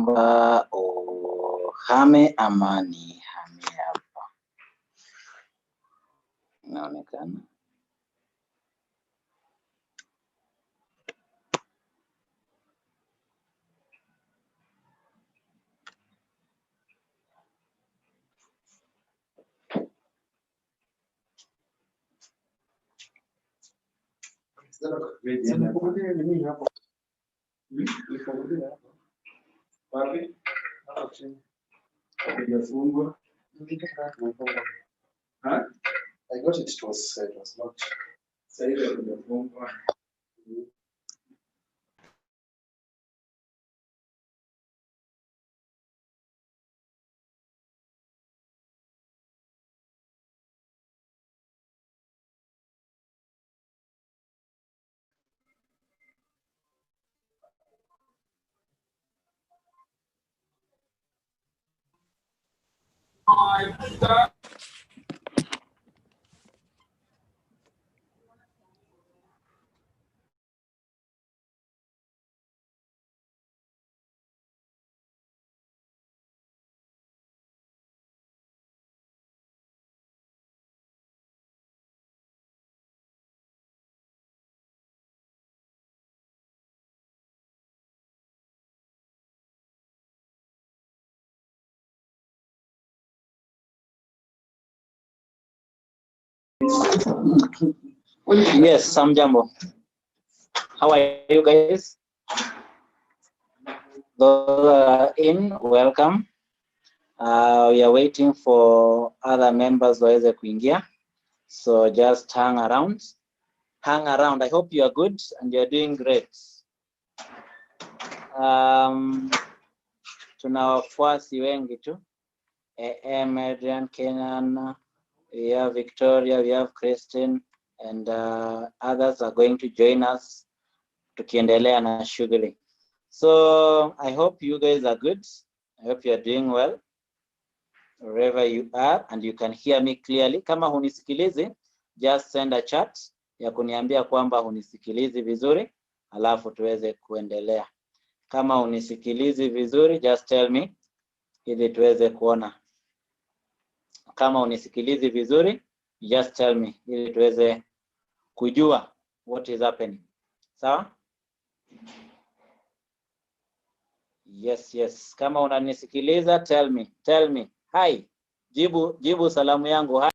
kwamba uhame amani hame hapa. Inaonekana. I got it, it was not. Yes, Samjambo. How are you guys? Those are in, welcome. We are waiting for other members waweze kuingia. So just hang around. Hang around. I hope you are good and you are doing great. Tuna wafuasi wengi tu. Adrian, Kenan, we have Victoria, we have Christine, and others are going to join us tukiendelea na shughuli. So I hope you guys are good. I hope you are doing well wherever you are and you can hear me clearly. Kama hunisikilizi, just send a chat ya kuniambia kwamba hunisikilizi vizuri, alafu tuweze kuendelea. Kama hunisikilizi vizuri, just tell me ili tuweze kuona. Kama hunisikilizi vizuri, just tell me ili tuweze kujua what is happening. Sawa? Yes. Kama unanisikiliza, tell me. Hi. Jibu salamu yangu. Hi.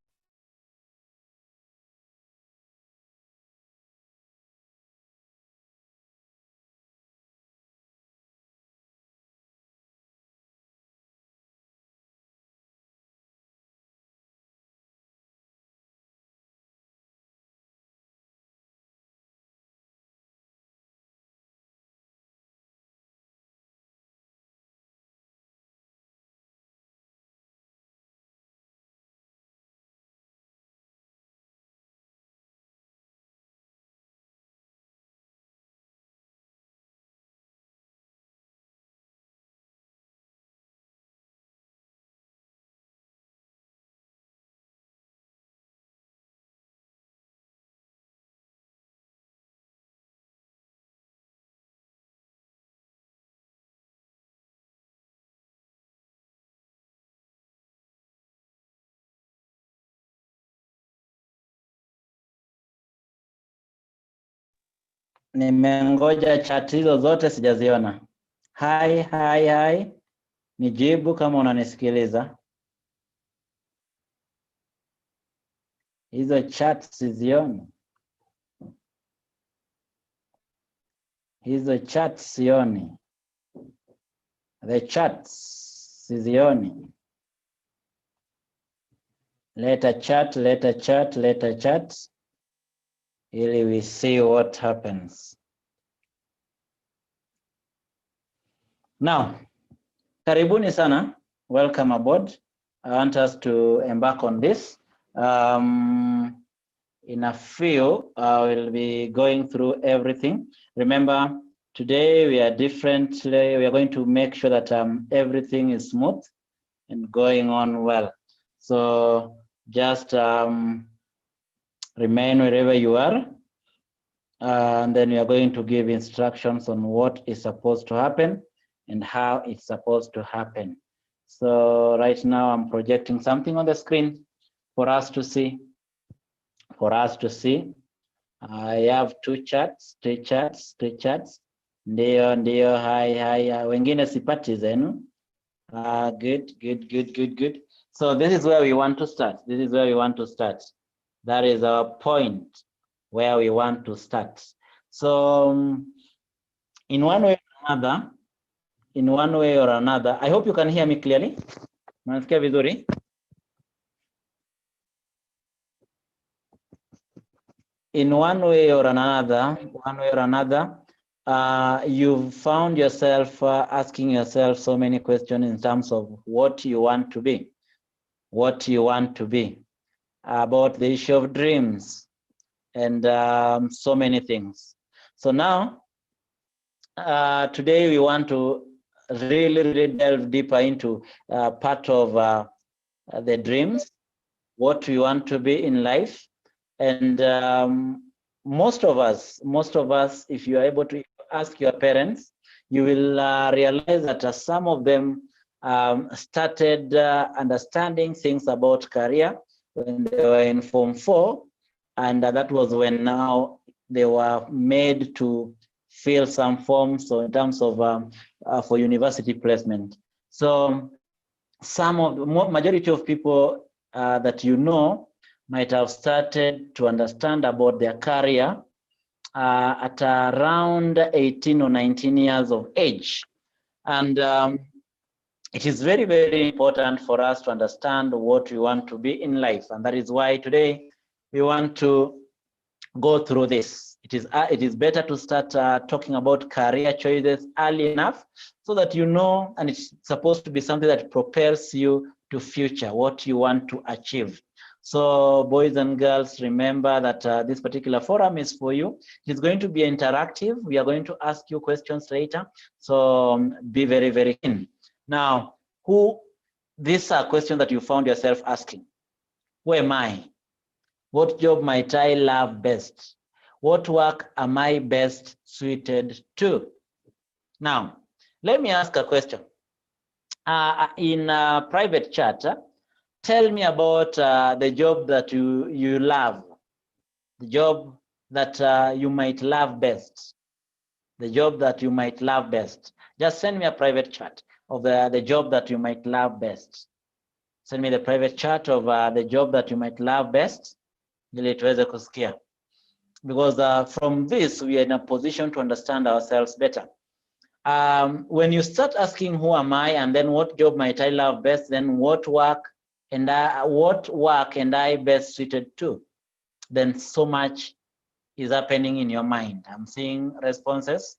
Nimengoja chat hizo zote sijaziona. Hi. Nijibu kama unanisikiliza. Hizo chat sizioni. Hizo chat sioni. The chats sizioni. Let a chat. Ili we see what happens. Now, karibuni sana. Welcome aboard. I want us to embark on this. In a few, I will be going through everything. Remember, today we are different. We are going to make sure that everything is smooth and going on well. So just remain wherever you are. And then we are going to give instructions on what is supposed to happen and how it's supposed to happen. So right now I'm projecting something on the screen for us to see. I have two charts. Ndio, hi. Wengine sipati zenu. Good. So this is where we want to start. That is our point where we want to start. So in one way or another, I hope you can hear me clearly. Nasikia vizuri? In one way or another, you've found yourself asking yourself so many questions in terms of what you want to be, about the issue of dreams, and so many things. So now, today we want to really delve deeper into part of the dreams, what we want to be in life. And most of us, if you are able to ask your parents, you will realize that some of them started understanding things about career when they were in Form 4, and that was when now they were made to fill some forms, so in terms of for university placement. So some of the majority of people that you know might have started to understand about their career at around 18 or 19 years of age. And it is very important for us to understand what we want to be in life. And that is why today we want to go through this. It is better to start talking about career choices early enough so that you know, and it's supposed to be something that propels you to future, what you want to achieve. So boys and girls, remember that this particular forum is for you. It's going to be interactive. We are going to ask you questions later. So be very keen. Now, these are questions that you found yourself asking. Who am I? What job might I love best? What work am I best suited to? Now, let me ask a question. In a private chat, tell me about the job that you love, the job that you might love best, Just send me a private chat of the job that you might love best. Send me the private chat of the job that you might love best, ili tuweze kusikia. Because from this, we are in a position to understand ourselves better. When you start asking who am I, and then what job might I love best, then what work and I best suited to, then so much is happening in your mind. I'm seeing responses.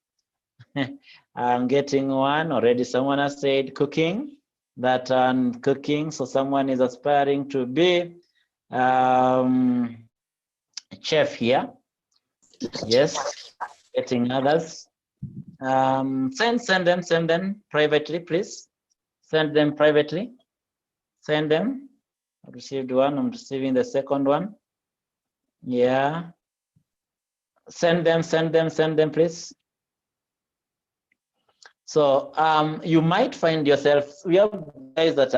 I'm getting one already. Someone has said cooking, cooking. So someone is aspiring to be a chef here. Yes, getting others. Send them privately, please. Send them privately. Send them. I received one. I'm receiving the second one. Yeah. Send them, please. So you might find yourself, we have guys that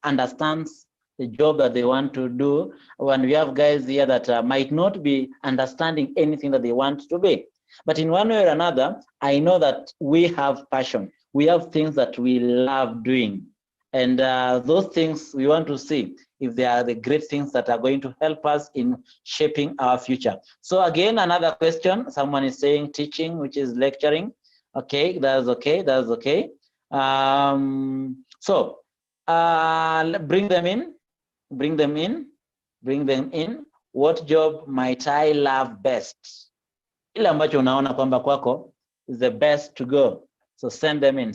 understands the job that they want to do, when we have guys here that might not be understanding anything that they want to be. But in one way or another, I know that we have passion. We have things that we love doing. And those things we want to see if they are the great things that are going to help us in shaping our future. So again, another question, someone is saying teaching, which is lecturing. Okay, that's okay. So bring them in. What job might I love best? Ile ambacho unaona kwamba kwako is the best to go. So send them in.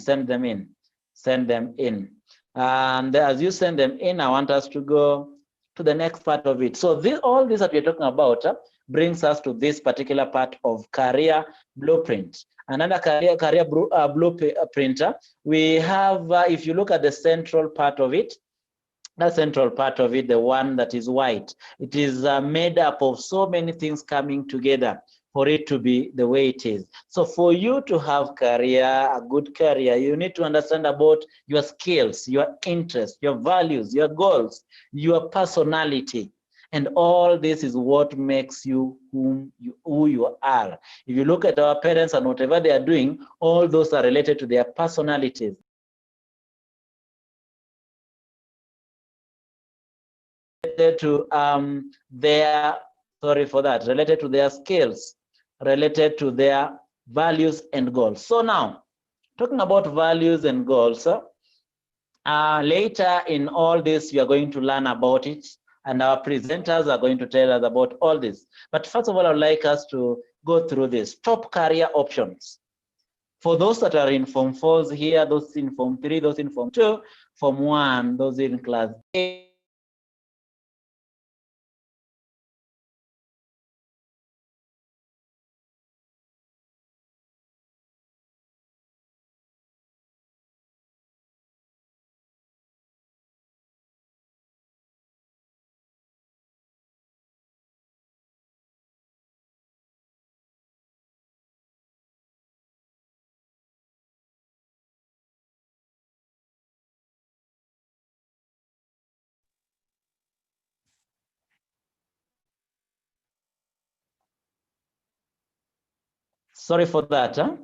And as you send them in, I want us to go to the next part of it. So all this that we're talking about brings us to this particular part of career blueprint. Another career blueprint, we have, if you look at the central part of it, the one that is white, it is made up of so many things coming together for it to be the way it is. So for you to have a good career, you need to understand about your skills, your interests, your values, your goals, your personality. And all this is what makes you who you are. If you look at our parents and whatever they are doing, all those are related to their personalities. Related to related to their skills, related to their values and goals. So now, talking about values and goals, later in all this, we are going to learn about it, and our presenters are going to tell us about all this. But first of all, I'd like us to go through this. Top career options. For those that are in Form 4s here, those in Form 3, those in Form 2, Form 1, those in Class A, sorry for that. I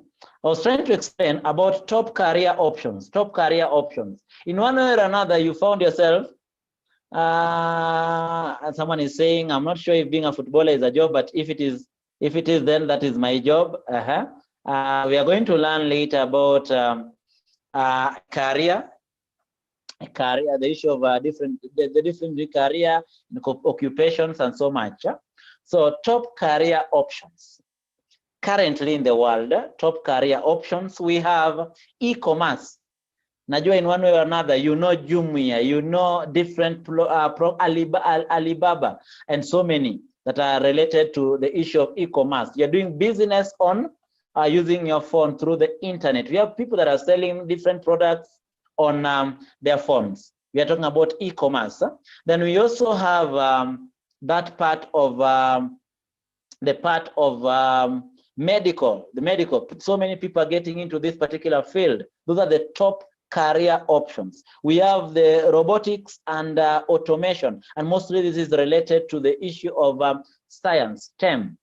was trying to explain about top career options. Top career options. In one way or another, you found yourself, and someone is saying, I'm not sure if being a footballer is a job, but if it is, then that is my job. We are going to learn later about career, the issue of the different career, occupations, and so much. So top career options. Currently in the world, top career options, we have e-commerce. Najua in one way or another, you know Jumia, you know different Alibaba, and so many that are related to the issue of e-commerce. You're doing business on using your phone through the internet. We have people that are selling different products on their phones. We are talking about e-commerce. Then we also have that part of medical, so many people are getting into this particular field. Those are the top career options. We have the robotics and automation, and mostly this is related to the issue of science, STEM,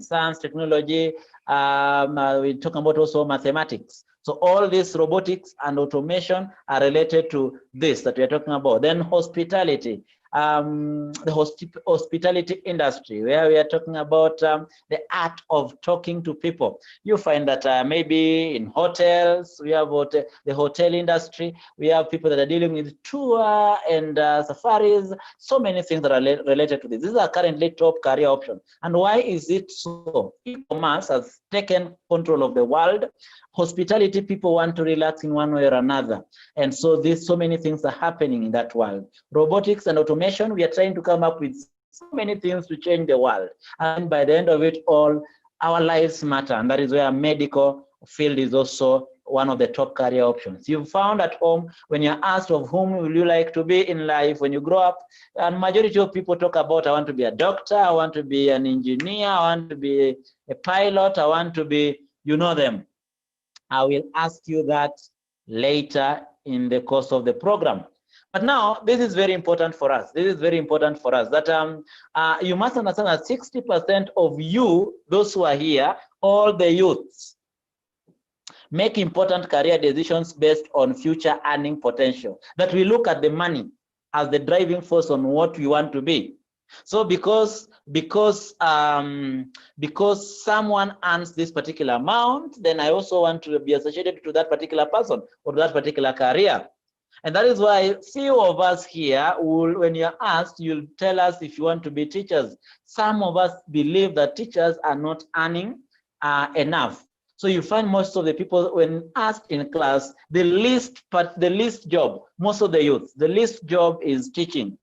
science, technology. We're talking about also mathematics. So all this robotics and automation are related to this that we are talking about. Then hospitality. The hospitality industry, where we are talking about the art of talking to people. You find that maybe in hotels, we have the hotel industry, we have people that are dealing with tour and safaris, so many things that are related to this. These are currently top career options. And why is it so? E-commerce has taken control of the world. Hospitality, people want to relax in one way or another. And so there's so many things are happening in that world. Robotics and automation, we are trying to come up with so many things to change the world. And by the end of it all, our lives matter. And that is where medical field is also one of the top career options. You found at home, when you're asked of whom will you like to be in life when you grow up, and majority of people talk about, I want to be a doctor, I want to be an engineer, I want to be a pilot, I want to be, you know them. I will ask you that later in the course of the program. But now, this is very important for us. This is very important for us that you must understand that 60% of you, those who are here, all the youths, make important career decisions based on future earning potential. That we look at the money as the driving force on what we want to be. So because someone earns this particular amount, then I also want to be associated to that particular person or that particular career. And that is why few of us here will, when you're asked, you'll tell us if you want to be teachers. Some of us believe that teachers are not earning enough. So you find most of the people, when asked in class, the least job, most of the youth, the least job is teaching.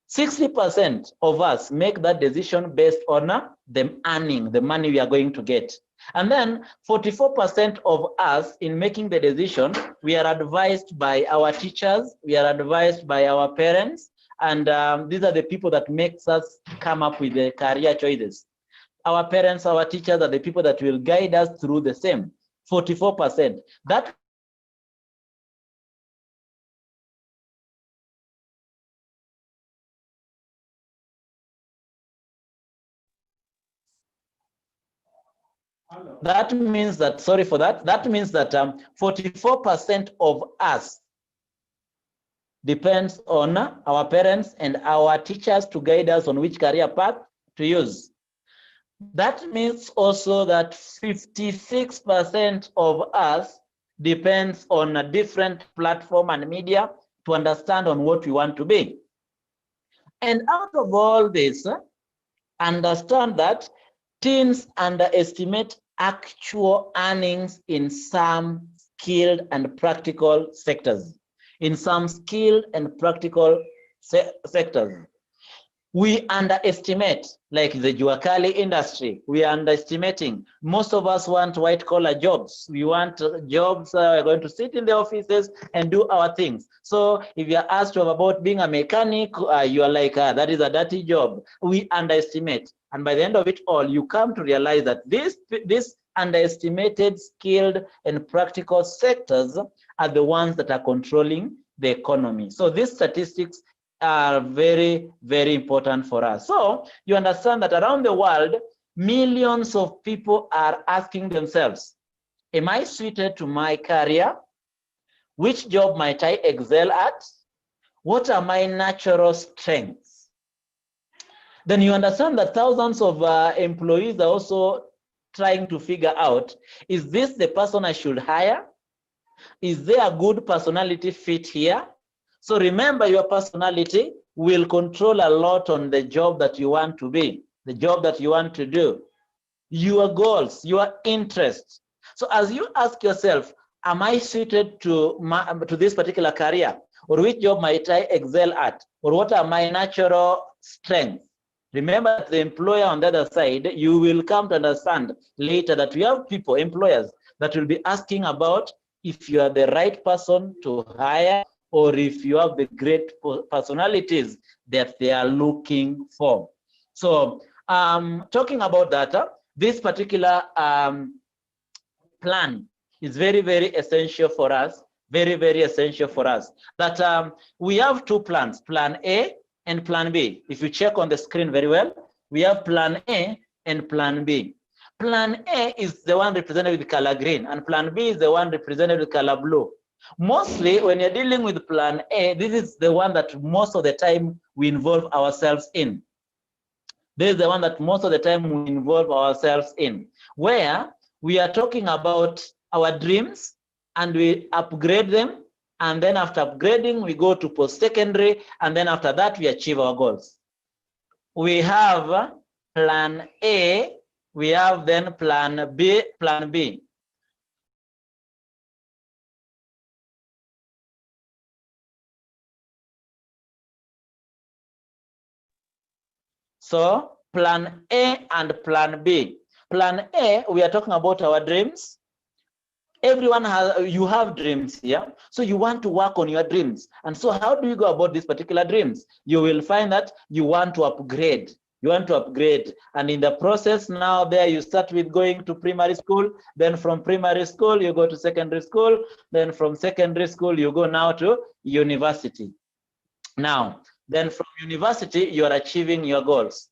60% of us make that decision based on them earning the money we are going to get. And then 44% of us, in making the decision, we are advised by our teachers, we are advised by our parents, and these are the people that makes us come up with the career choices. our parents, our teachers are the people that will guide us through the same. 44%. That means that, sorry for that, that means that 44% of us depends on our parents and our teachers to guide us on which career path to use. That means also that 56% of us depends on a different platform and media to understand on what we want to be. And out of all this, understand that teens underestimate actual earnings in some skilled and practical sectors. In some skilled and practical sectors. We underestimate, like the Juakali industry, we are underestimating. Most of us want white collar jobs. We want jobs, we're going to sit in the offices and do our things. So if you're asked about being a mechanic, you are like, that is a dirty job. We underestimate. And by the end of it all, you come to realize that this underestimated skilled and practical sectors are the ones that are controlling the economy. So these statistics are very, very important for us. So you understand that around the world, millions of people are asking themselves, am I suited to my career? Which job might I excel at? What are my natural strengths? Then you understand that thousands of employees are also trying to figure out, is this the person I should hire? Is there a good personality fit here? So remember, your personality will control a lot on the job that you want to be, the job that you want to do, your goals, your interests. So as you ask yourself, am I suited to this particular career? Or which job might I excel at? Or what are my natural strengths? Remember, the employer on the other side, you will come to understand later that we have people, employers, that will be asking about if you are the right person to hire or if you have the great personalities that they are looking for. So talking about that, this particular plan is very, very essential for us, very, very essential for us. That we have two plans, Plan A and Plan B. If you check on the screen very well, we have Plan A and Plan B. Plan A is the one represented with color green, and Plan B is the one represented with color blue. Mostly, when you're dealing with Plan A, this is the one that most of the time we involve ourselves in. This is the one that most of the time we involve ourselves in, where we are talking about our dreams and we upgrade them. And then after upgrading, we go to post-secondary. And then after that, we achieve our goals. We have Plan A. We have then Plan B. Plan B. So Plan A and Plan B. Plan A, we are talking about our dreams. Everyone you have dreams here. So you want to work on your dreams. And so how do you go about these particular dreams? You will find that you want to upgrade. You want to upgrade. And in the process now there, you start with going to primary school. Then from primary school, you go to secondary school. Then from secondary school, you go now to university. Now, then from university, you are achieving your goals.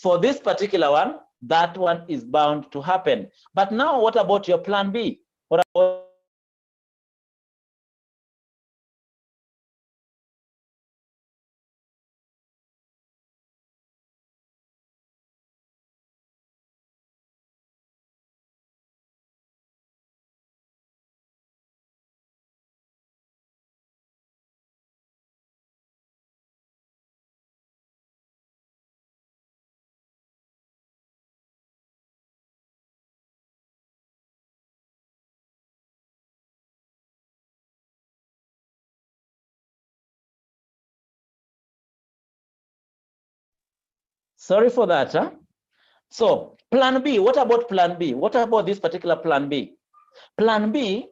For this particular one, that one is bound to happen. But now what about your Plan B? What about sorry for that, huh? So Plan B, what about Plan B? What about this particular Plan B? Plan B,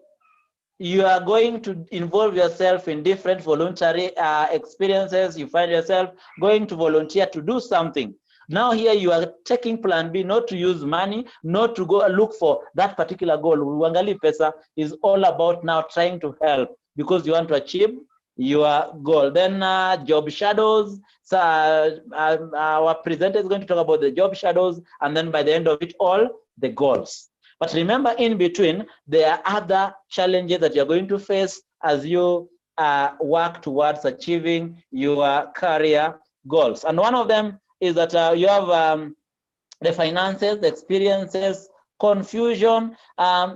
you are going to involve yourself in different voluntary experiences. You find yourself going to volunteer to do something. Now here you are taking plan B, not to use money, not to go look for that particular goal. Uangali Pesa is all about now trying to help because you want to achieve your goal. Then job shadows. So our presenter is going to talk about the job shadows, and then by the end of it all, the goals. But remember, in between, there are other challenges that you're going to face as you work towards achieving your career goals. And one of them is that you have the finances, the experiences, confusion,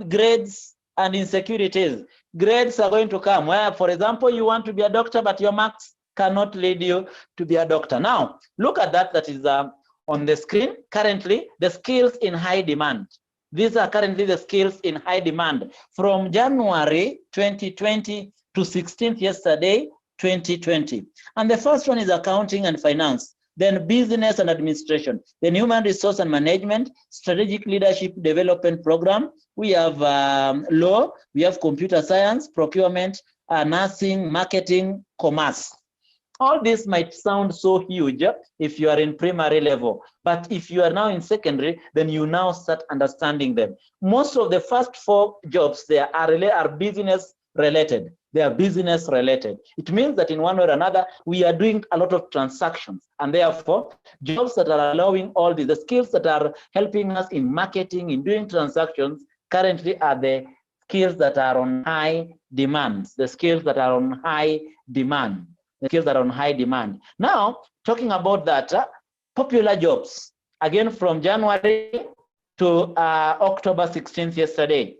grades, and insecurities. Grades are going to come where, for example, you want to be a doctor, but your marks cannot lead you to be a doctor. Now, look at that is on the screen. Currently, the skills in high demand. These are currently the skills in high demand from January 2020 to 16th yesterday, 2020. And the first one is accounting and finance, then business and administration, then human resource and management, strategic leadership development program. We have law, we have computer science, procurement, nursing, marketing, commerce. All this might sound so huge if you are in primary level, but if you are now in secondary, then you now start understanding them. Most of the first 4 jobs there are business related. They are business related. It means that in one way or another, we are doing a lot of transactions, and therefore jobs that are allowing all these, the skills that are helping us in marketing, in doing transactions, currently are the skills that are on high demand. The skills that are on high demand. The skills that are on high demand. Now, talking about that, popular jobs, again from January to October 16th yesterday,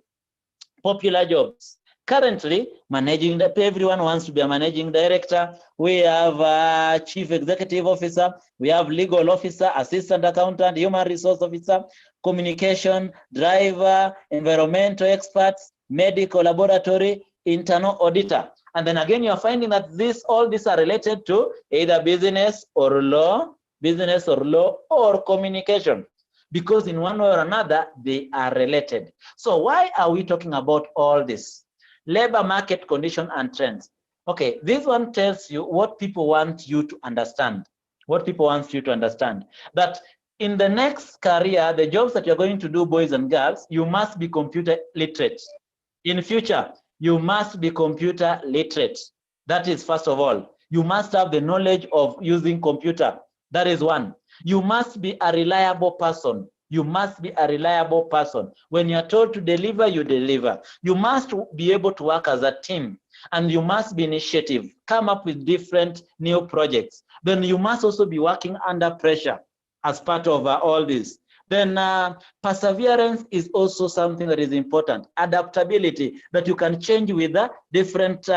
popular jobs. Currently, everyone wants to be a managing director. We have chief executive officer, we have legal officer, assistant accountant, human resource officer, communication, driver, environmental experts, medical laboratory, internal auditor. And then again, you're finding that all these are related to either business or law or communication, because in one way or another, they are related. So why are we talking about all this? Labor market condition and trends. Okay, this one tells you what people want you to understand. What people want you to understand. That in the next career, the jobs that you're going to do, boys and girls, you must be computer literate. In future, you must be computer literate. That is first of all. You must have the knowledge of using computer. That is one. You must be a reliable person. You must be a reliable person. When you're told to deliver, you deliver. You must be able to work as a team, and you must be initiative, come up with different new projects. Then you must also be working under pressure as part of all this. Then perseverance is also something that is important. Adaptability, that you can change with the different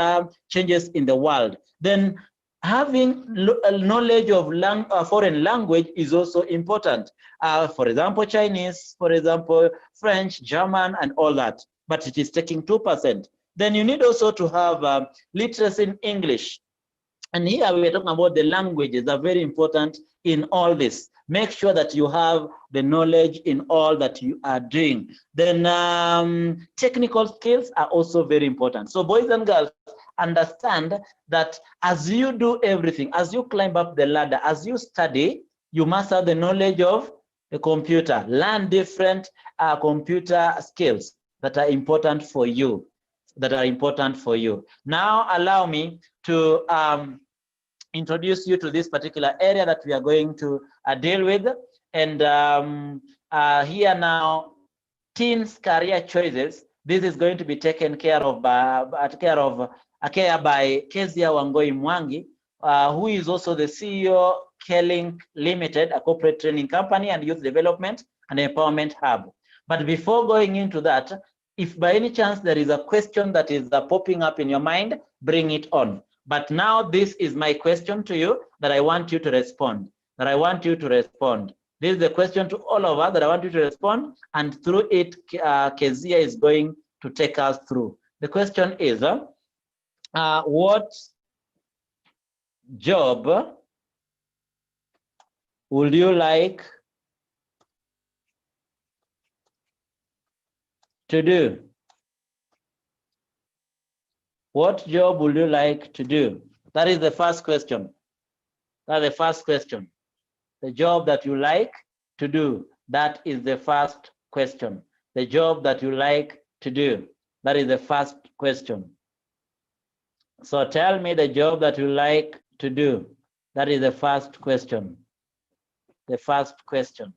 changes in the world. Then having knowledge of foreign language is also important. For example, Chinese, for example, French, German, and all that. But it is taking 2%. Then you need also to have literacy in English. And here we are talking about the languages that are very important in all this. Make sure that you have the knowledge in all that you are doing. Then technical skills are also very important. So boys and girls, understand that as you do everything, as you climb up the ladder, as you study, you must have the knowledge of the computer. Learn different computer skills that are important for you. Now allow me to introduce you to this particular area that we are going to deal with. And here now, teens' career choices. This is going to be taken care of by Kezia Wangoi Mwangi, who is also the CEO Kelink Limited, a corporate training company and youth development and empowerment hub. But before going into that, if by any chance there is a question that is popping up in your mind, bring it on. But now this is my question to you that I want you to respond. This is the question to all of us that I want you to respond, and through it, Kezia is going to take us through. The question is, what job would you like to do? What job would you like to do? That is the first question. The job that you like to do. That is the first question. The job that you like to do. That is the first question. So tell me the job that you like to do. That is the first question. The first question.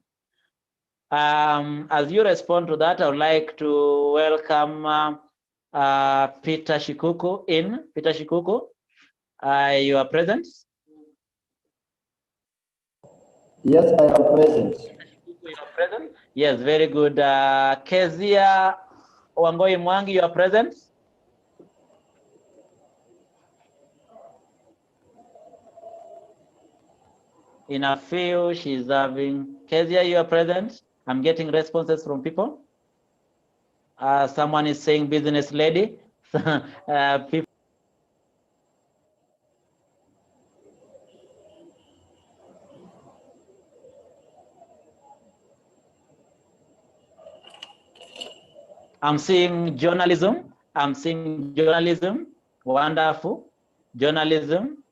As you respond to that, I would like to welcome Peter Shikuku in. Peter Shikuku, you are present? Yes, I am present. You are present? Yes, very good. Kezia Wangoi Mwangi, you are present? In a few, she's having. Kezia, you are present? I'm getting responses from people. Someone is saying business lady. People. I'm seeing journalism. I'm seeing journalism. Wonderful. Journalism,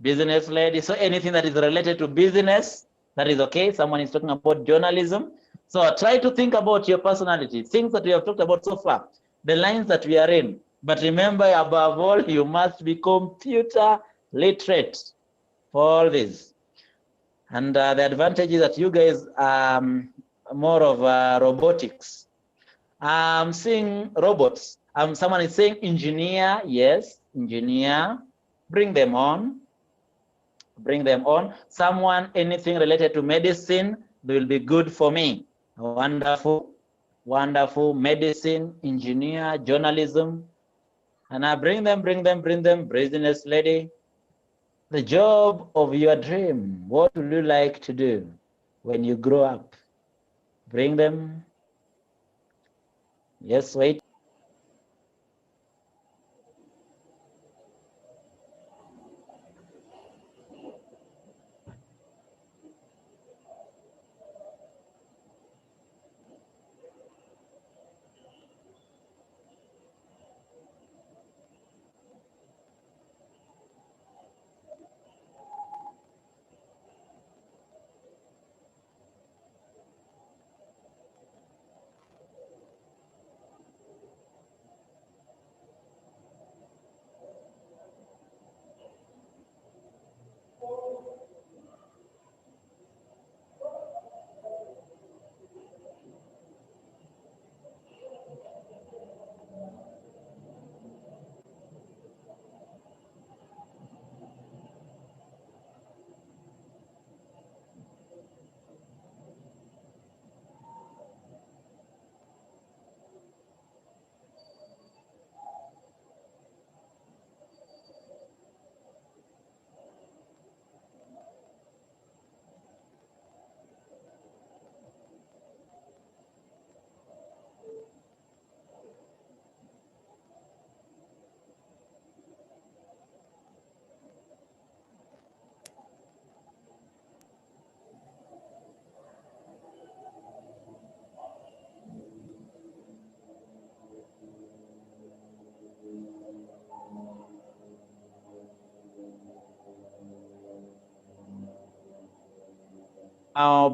business lady. So anything that is related to business, that is okay. Someone is talking about journalism. So try to think about your personality, things that we have talked about so far, the lines that we are in. But remember, above all, you must be computer literate for all this. And the advantage is that you guys are more of robotics. I'm seeing robots. Someone is saying engineer. Yes, engineer. Bring them on. Bring them on. Someone, anything related to medicine, they will be good for me. Wonderful. Wonderful. Medicine, engineer, journalism. And I bring them. Business lady. The job of your dream. What would you like to do when you grow up? Bring them. Yes, wait.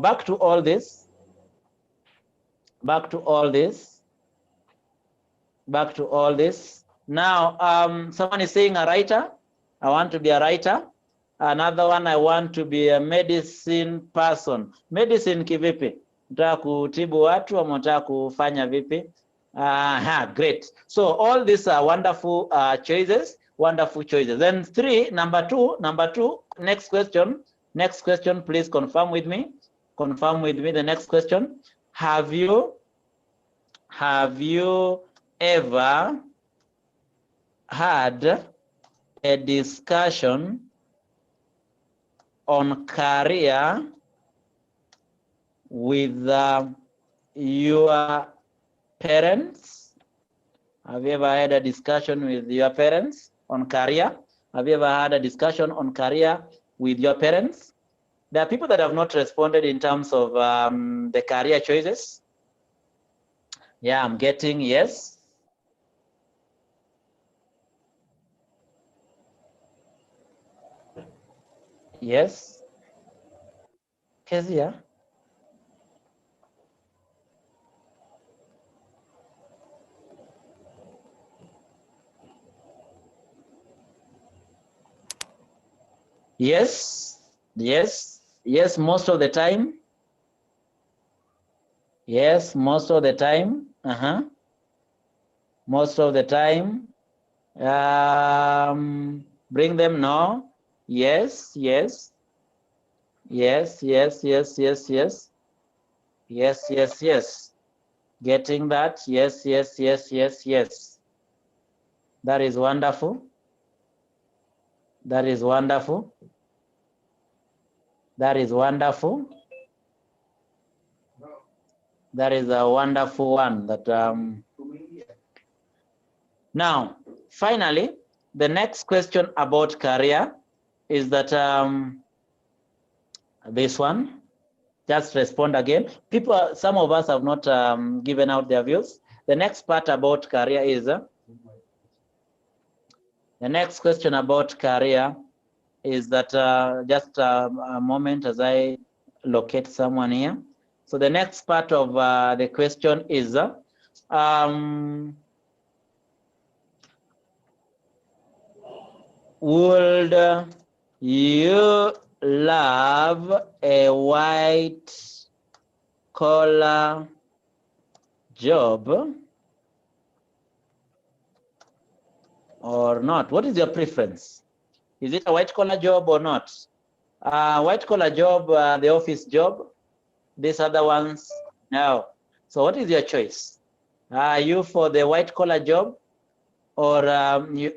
Back to all this. Back to all this. Back to all this. Now, someone is saying a writer. I want to be a writer. Another one, I want to be a medicine person. Medicine kivipi? Unataka kutibu watu ama unataka kufanya vipi? Great. So all these are wonderful choices. Wonderful choices. Then number two, next question. Next question, please confirm with me. Confirm with me the next question. Have you ever had a discussion on career with your parents? Have you ever had a discussion with your parents on career? Have you ever had a discussion on career with your parents? There are people that have not responded in terms of the career choices. Yeah, I'm getting yes. Yes. Kezia? Yes, yes, yes, most of the time. Yes, most of the time. Most of the time. Bring them no. Yes, yes. Yes, yes, yes, yes, yes. Yes, yes, yes. Getting that? Yes, yes, yes, yes, yes. That is wonderful. That is wonderful. That is wonderful. That is a wonderful one. That Now, finally, the next question about career is that this one. Just respond again. People, some of us have not given out their views. The next part about career is the next question about career is that just a moment as I locate someone here. So the next part of the question is would you love a white collar job or not? What is your preference? Is it a white collar job or not? White collar job, the office job. These other ones, no. So what is your choice? Are you for the white collar job or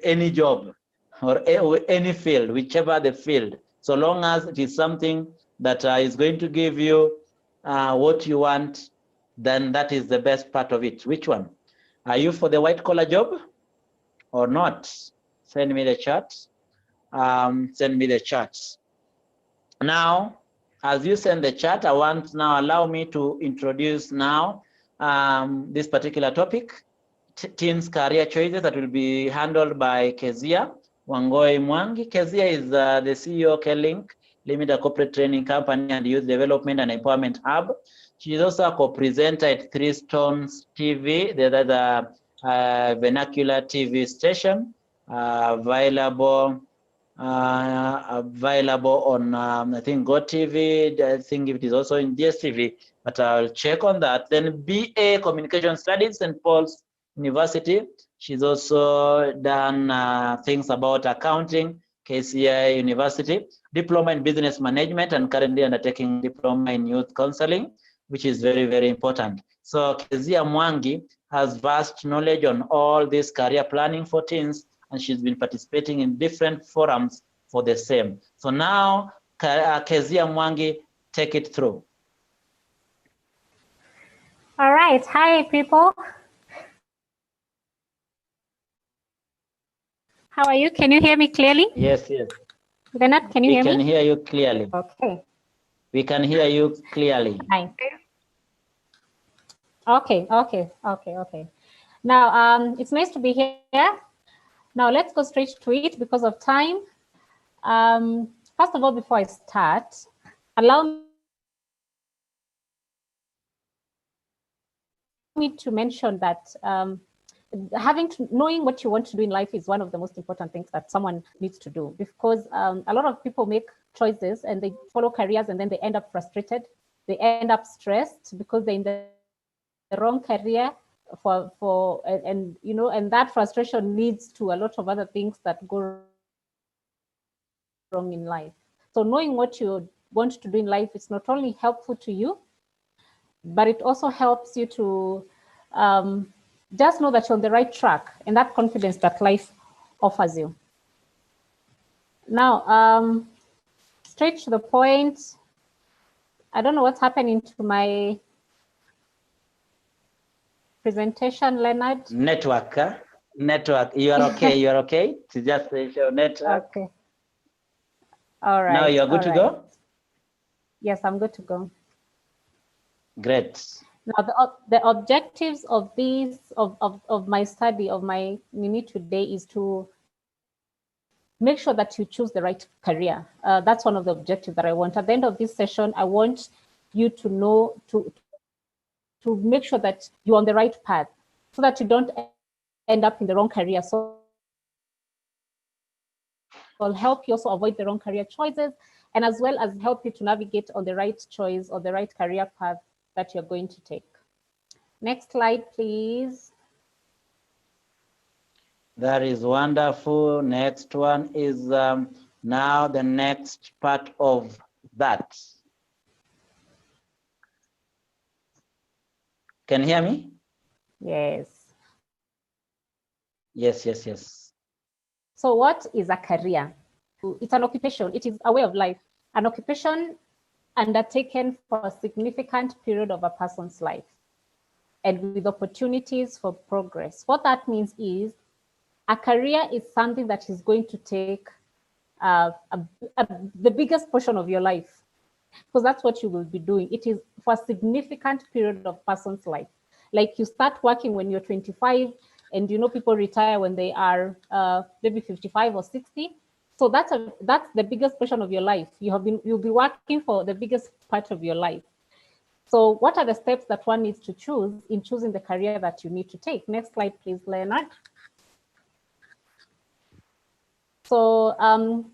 any job or any field, whichever the field, so long as it is something that is going to give you what you want, then that is the best part of it. Which one? Are you for the white collar job or not? Send me the chat. Send me the charts. Now, as you send the chat, I want now allow me to introduce now this particular topic, teens career choices, that will be handled by Kezia Wangoi Mwangi. Kezia is the CEO of Kelink Limited Corporate Training Company and Youth Development and Empowerment Hub. She is also a co-presenter at Three Stones TV, the vernacular TV station, available on I think GoTV. I think it is also in DSTV, but I'll check on that. Then BA Communication Studies, St. Paul's University. She's also done things about accounting, KCI University, diploma in business management, and currently undertaking diploma in youth counseling, which is very, very important. So Kezia Mwangi has vast knowledge on all this career planning for teens, and she's been participating in different forums for the same. So now, Kezia Mwangi, take it through. All right. Hi, people. How are you? Can you hear me clearly? Yes, yes. Leonard, can you hear me? We can hear you clearly. Okay. We can hear you clearly. Nice. Okay. Now, it's nice to be here. Now, let's go straight to it because of time. First of all, before I start, allow me to mention that knowing what you want to do in life is one of the most important things that someone needs to do, because a lot of people make choices and they follow careers and then they end up frustrated. They end up stressed because they're in the wrong career and that frustration leads to a lot of other things that go wrong in life. So knowing what you want to do in life is not only helpful to you, but it also helps you to just know that you're on the right track and that confidence that life offers you. Now, straight to the point. I don't know what's happening to my presentation, Leonard. Network. You are okay. You are okay. To just your network. Okay. All right. Now you are good to go. Yes, I'm good to go. Great. Now, the objectives of these of my study of my mini today is to make sure that you choose the right career. That's one of the objectives that I want. At the end of this session, I want you to know, to make sure that you're on the right path so that you don't end up in the wrong career. So I'll help you also avoid the wrong career choices, and as well as help you to navigate on the right choice or the right career path that you're going to take. Next slide, please. That is wonderful. Next one is now the next part of that. Can you hear me? Yes. Yes. So what is a career? It's an occupation. It is a way of life. An occupation undertaken for a significant period of a person's life and with opportunities for progress. What that means is a career is something that is going to take the biggest portion of your life, because that's what you will be doing. It is for a significant period of person's life. Like you start working when you're 25, and people retire when they are maybe 55 or 60. So that's the biggest portion of your life. You'll be working for the biggest part of your life. So what are the steps that one needs to choose in choosing the career that you need to take? Next slide, please, Leonard. So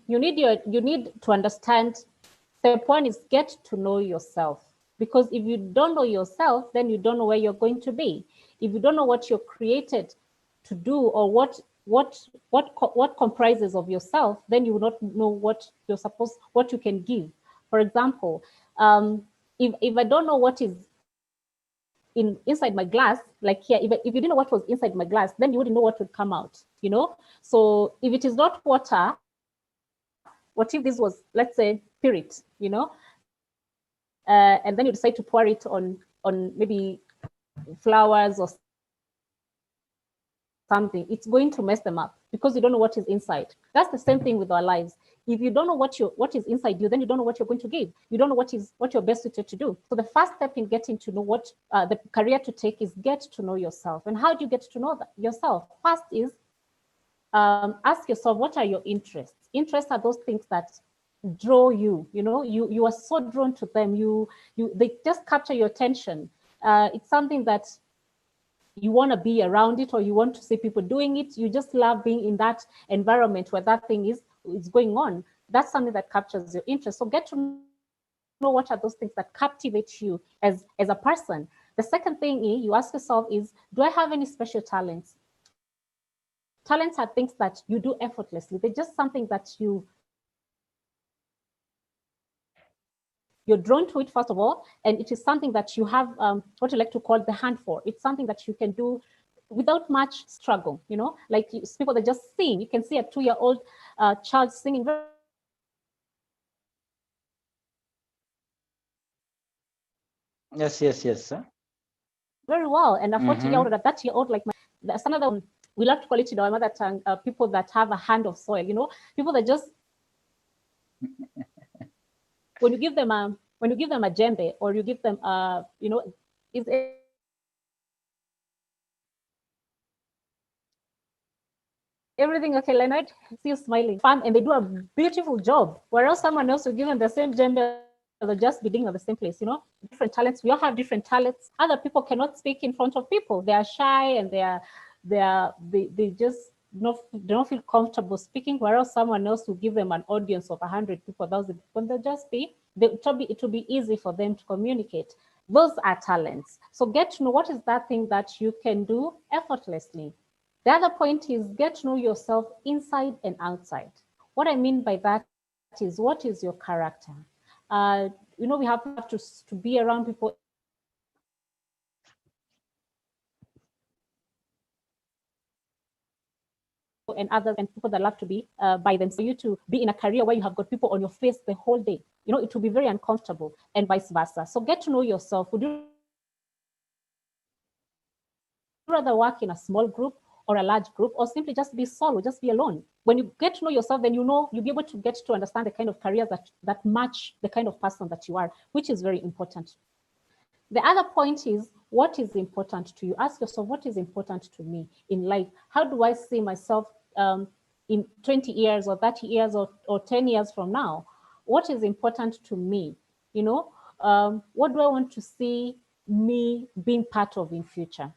you need to understand. Step one is get to know yourself, because if you don't know yourself, then you don't know where you're going to be. If you don't know what you're created to do or what comprises of yourself, then you will not know what you can give. For example, if I don't know what is inside my glass, like here, if you didn't know what was inside my glass, then you wouldn't know what would come out, So if it is not water, what if this was, let's say, spirit, and then you decide to pour it on maybe flowers or something, it's going to mess them up because you don't know what is inside. That's the same thing with our lives. If you don't know what is inside you, then you don't know what you're going to give. You don't know what you're best suited to do. So the first step in getting to know what the career to take is get to know yourself. And how do you get to know yourself? First is ask yourself, what are your interests? Interests are those things that draw you. You are so drawn to them. They just capture your attention. It's something that you want to be around it, or you want to see people doing it. You just love being in that environment where that thing is going on. That's something that captures your interest. So get to know what are those things that captivate you as a person. The second thing you ask yourself is, do I have any special talents? Talents are things that you do effortlessly. They're just something that you're drawn to it, first of all, and it is something that you have what you like to call the hand for. It's something that you can do without much struggle, like people that just sing. You can see a 2-year-old child singing Yes. very well, and a 40-year-old, at that year old, like that's another, we love to call it in our mother tongue, people that have a hand of soil, people that just when you give them a djembe, or you give them is everything okay, Leonard? I see you smiling. Fun, and they do a beautiful job. Whereas someone else will give them the same djembe, they'll just be doing at the same place. Different talents. We all have different talents. Other people cannot speak in front of people. They are shy, and they just don't feel comfortable speaking. Whereas someone else will give them an audience of 100 people, 1,000 people. It will be easy for them to communicate. Those are talents. So get to know what is that thing that you can do effortlessly. The other point is get to know yourself inside and outside. What I mean by that is, what is your character? We have to be around people and others, and people that love to be by themselves. For you to be in a career where you have got people on your face the whole day, it will be very uncomfortable, and vice versa. So get to know yourself. Would you rather work in a small group or a large group, or simply just be solo, just be alone? When you get to know yourself, then you'll be able to get to understand the kind of careers that match the kind of person that you are, which is very important. The other point is, what is important to you? Ask yourself, what is important to me in life? How do I see myself in 20 years or 30 years or 10 years from now? What is important to me? You know, what do I want to see me being part of in future?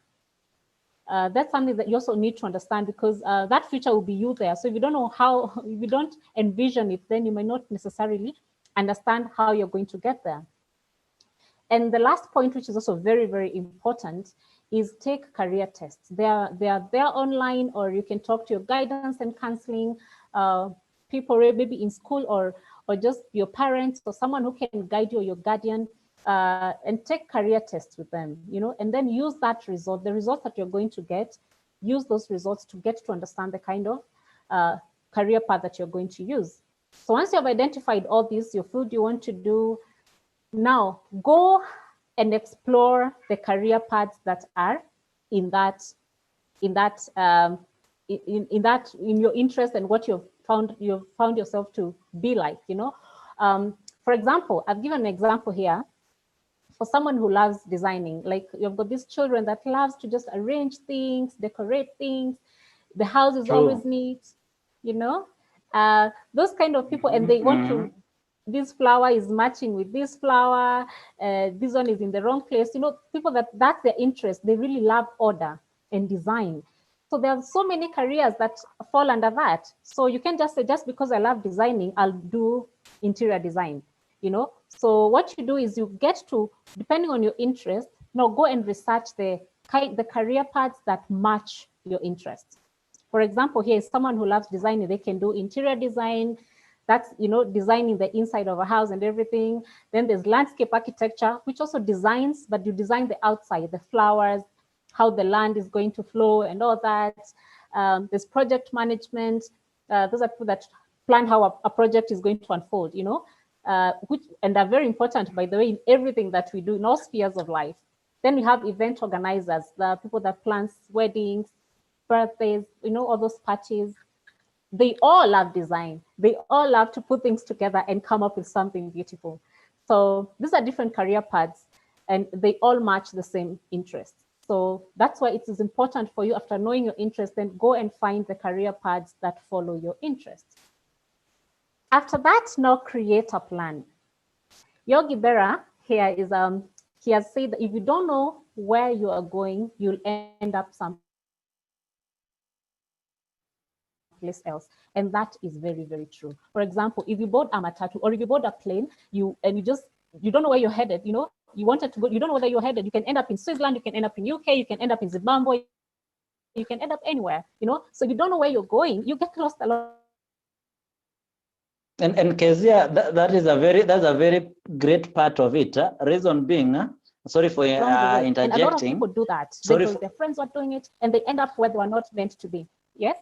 That's something that you also need to understand, because that future will be you there. So if you don't know how, if you don't envision it, then you may not necessarily understand how you're going to get there. And the last point, which is also very, very important, is take career tests. They are there online, or you can talk to your guidance and counseling people, maybe in school, or just your parents or someone who can guide you, or your guardian, and take career tests with them, you know, and then use that result, the results that you're going to get, use those results to get to understand the kind of career path that you're going to use. So once you have identified all these, your field you want to do, now go and explore the career paths that are in your interest and what you've found yourself to be like, you know. For example, I've given an example here for someone who loves designing. Like, you've got these children that loves to just arrange things, decorate things. The house is always neat, you know. Those kind of people, and they want to, this flower is matching with this flower, this one is in the wrong place. You know, people that's their interest. They really love order and design. So there are so many careers that fall under that. So you can't just say, just because I love designing, I'll do interior design, you know. So what you do is you get to, depending on your interest, now go and research the career paths that match your interests. For example, here is someone who loves designing. They can do interior design. That's, you know, designing the inside of a house and everything. Then there's landscape architecture, which also designs, but you design the outside, the flowers, how the land is going to flow and all that. There's project management. Those are people that plan how a project is going to unfold, you know, and are very important, by the way, in everything that we do in all spheres of life. Then we have event organizers, the people that plan weddings, birthdays, you know, all those parties. They all love design. They all love to put things together and come up with something beautiful. So these are different career paths, and they all match the same interests. So that's why it is important for you, after knowing your interest, then go and find the career paths that follow your interests. After that, now create a plan. Yogi Berra here is, he has said that if you don't know where you are going, you'll end up someplace else. And that is very, very true. For example, if you bought a matatu, or if you bought a plane, you don't know where you're headed, you know, you wanted to go, you don't know where you're headed. You can end up in Switzerland, you can end up in UK, you can end up in Zimbabwe, you can end up anywhere, you know. So if you don't know where you're going, you get lost a lot. And Kezia, that's a very great part of it. Reason being, sorry for interjecting. And a lot of people do that because their friends were doing it, and they end up where they were not meant to be. Yes?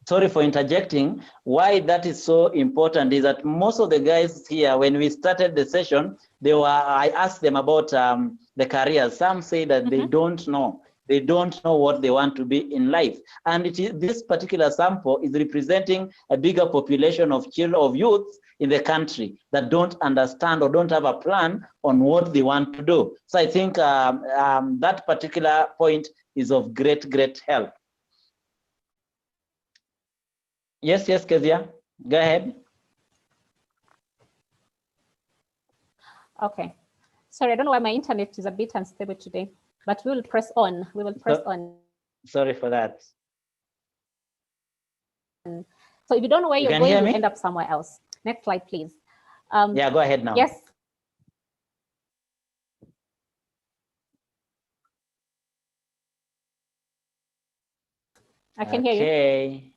Sorry for interjecting. Why that is so important is that most of the guys here, when we started the session, I asked them about the careers. Some say that they don't know. They don't know what they want to be in life. And this particular sample is representing a bigger population of children, of youth in the country that don't understand or don't have a plan on what they want to do. So I think that particular point is of great, great help. Yes, Kezia, go ahead. Okay. Sorry, I don't know why my internet is a bit unstable today, but we will press on. We will press on. Sorry for that. So if you don't know where you're going, you end up somewhere else. Next slide, please. Yeah, go ahead now. Yes. I can hear you. Okay.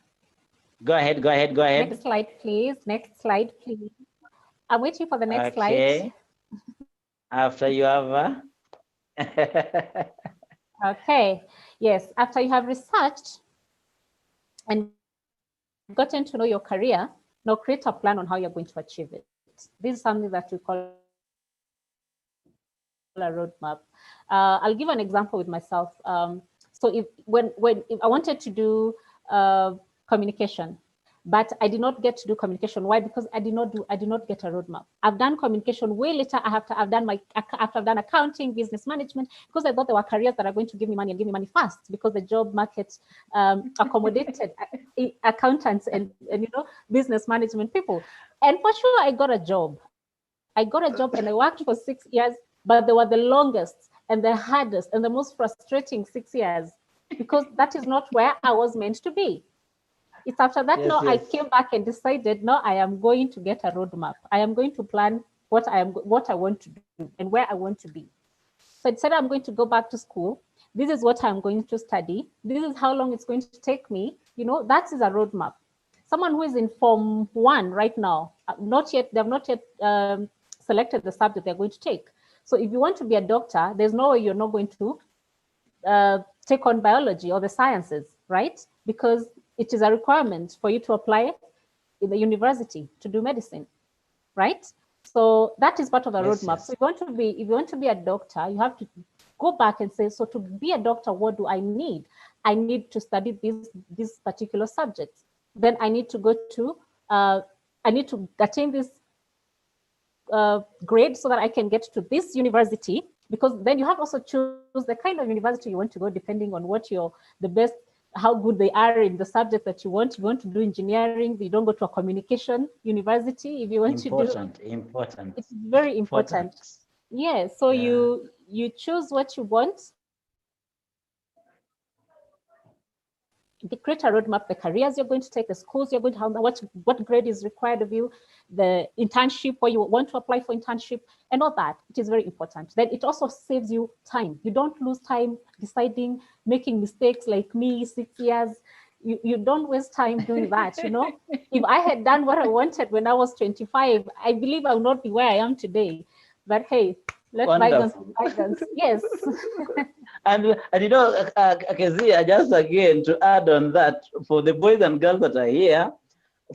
Go ahead. Next slide, please. Next slide, please. I'm waiting for the next slide. After you have... Okay. Yes. After you have researched and gotten to know your career, now create a plan on how you're going to achieve it. This is something that we call a roadmap. I'll give an example with myself. So if I wanted to do communication, but I did not get to do communication. Why? Because I did not get a roadmap. I've done communication way later. After I've done accounting, business management, because I thought there were careers that are going to give me money and give me money fast, because the job market accommodated accountants and business management people. And for sure, I got a job. And I worked for 6 years, but they were the longest and the hardest and the most frustrating 6 years, because that is not where I was meant to be. It's after that I came back and decided, no, I am going to get a roadmap. I am going to plan what I want to do and where I want to be. So I decided I'm going to go back to school. This is what I'm going to study. This is how long it's going to take me. That is a roadmap. Someone who is in Form 1 right now, they have not yet selected the subject they're going to take. So if you want to be a doctor, there's no way you're not going to take on biology or the sciences, right? Because it is a requirement for you to apply in the university to do medicine, right? So that is part of the roadmap. So if you want to be a doctor, you have to go back and say, so to be a doctor, what do I need? I need to study this particular subject. Then I need to go to, I need to attain this grade so that I can get to this university, because then you have to also choose the kind of university you want to go, depending on what how good they are in the subject that you want. If you want to do engineering, you don't go to a communication university. If you want to do important. It's very important. Yeah. So you choose what you want. Create a roadmap, the careers you're going to take, the schools you're going to have, what grade is required of you, the internship, where you want to apply for internship, and all that. It is very important. Then it also saves you time. You don't lose time deciding, making mistakes like me, 6 years. You don't waste time doing that, If I had done what I wanted when I was 25, I believe I would not be where I am today. But hey, let bygones be bygones. Yes. And Kezia, just again to add on that, for the boys and girls that are here,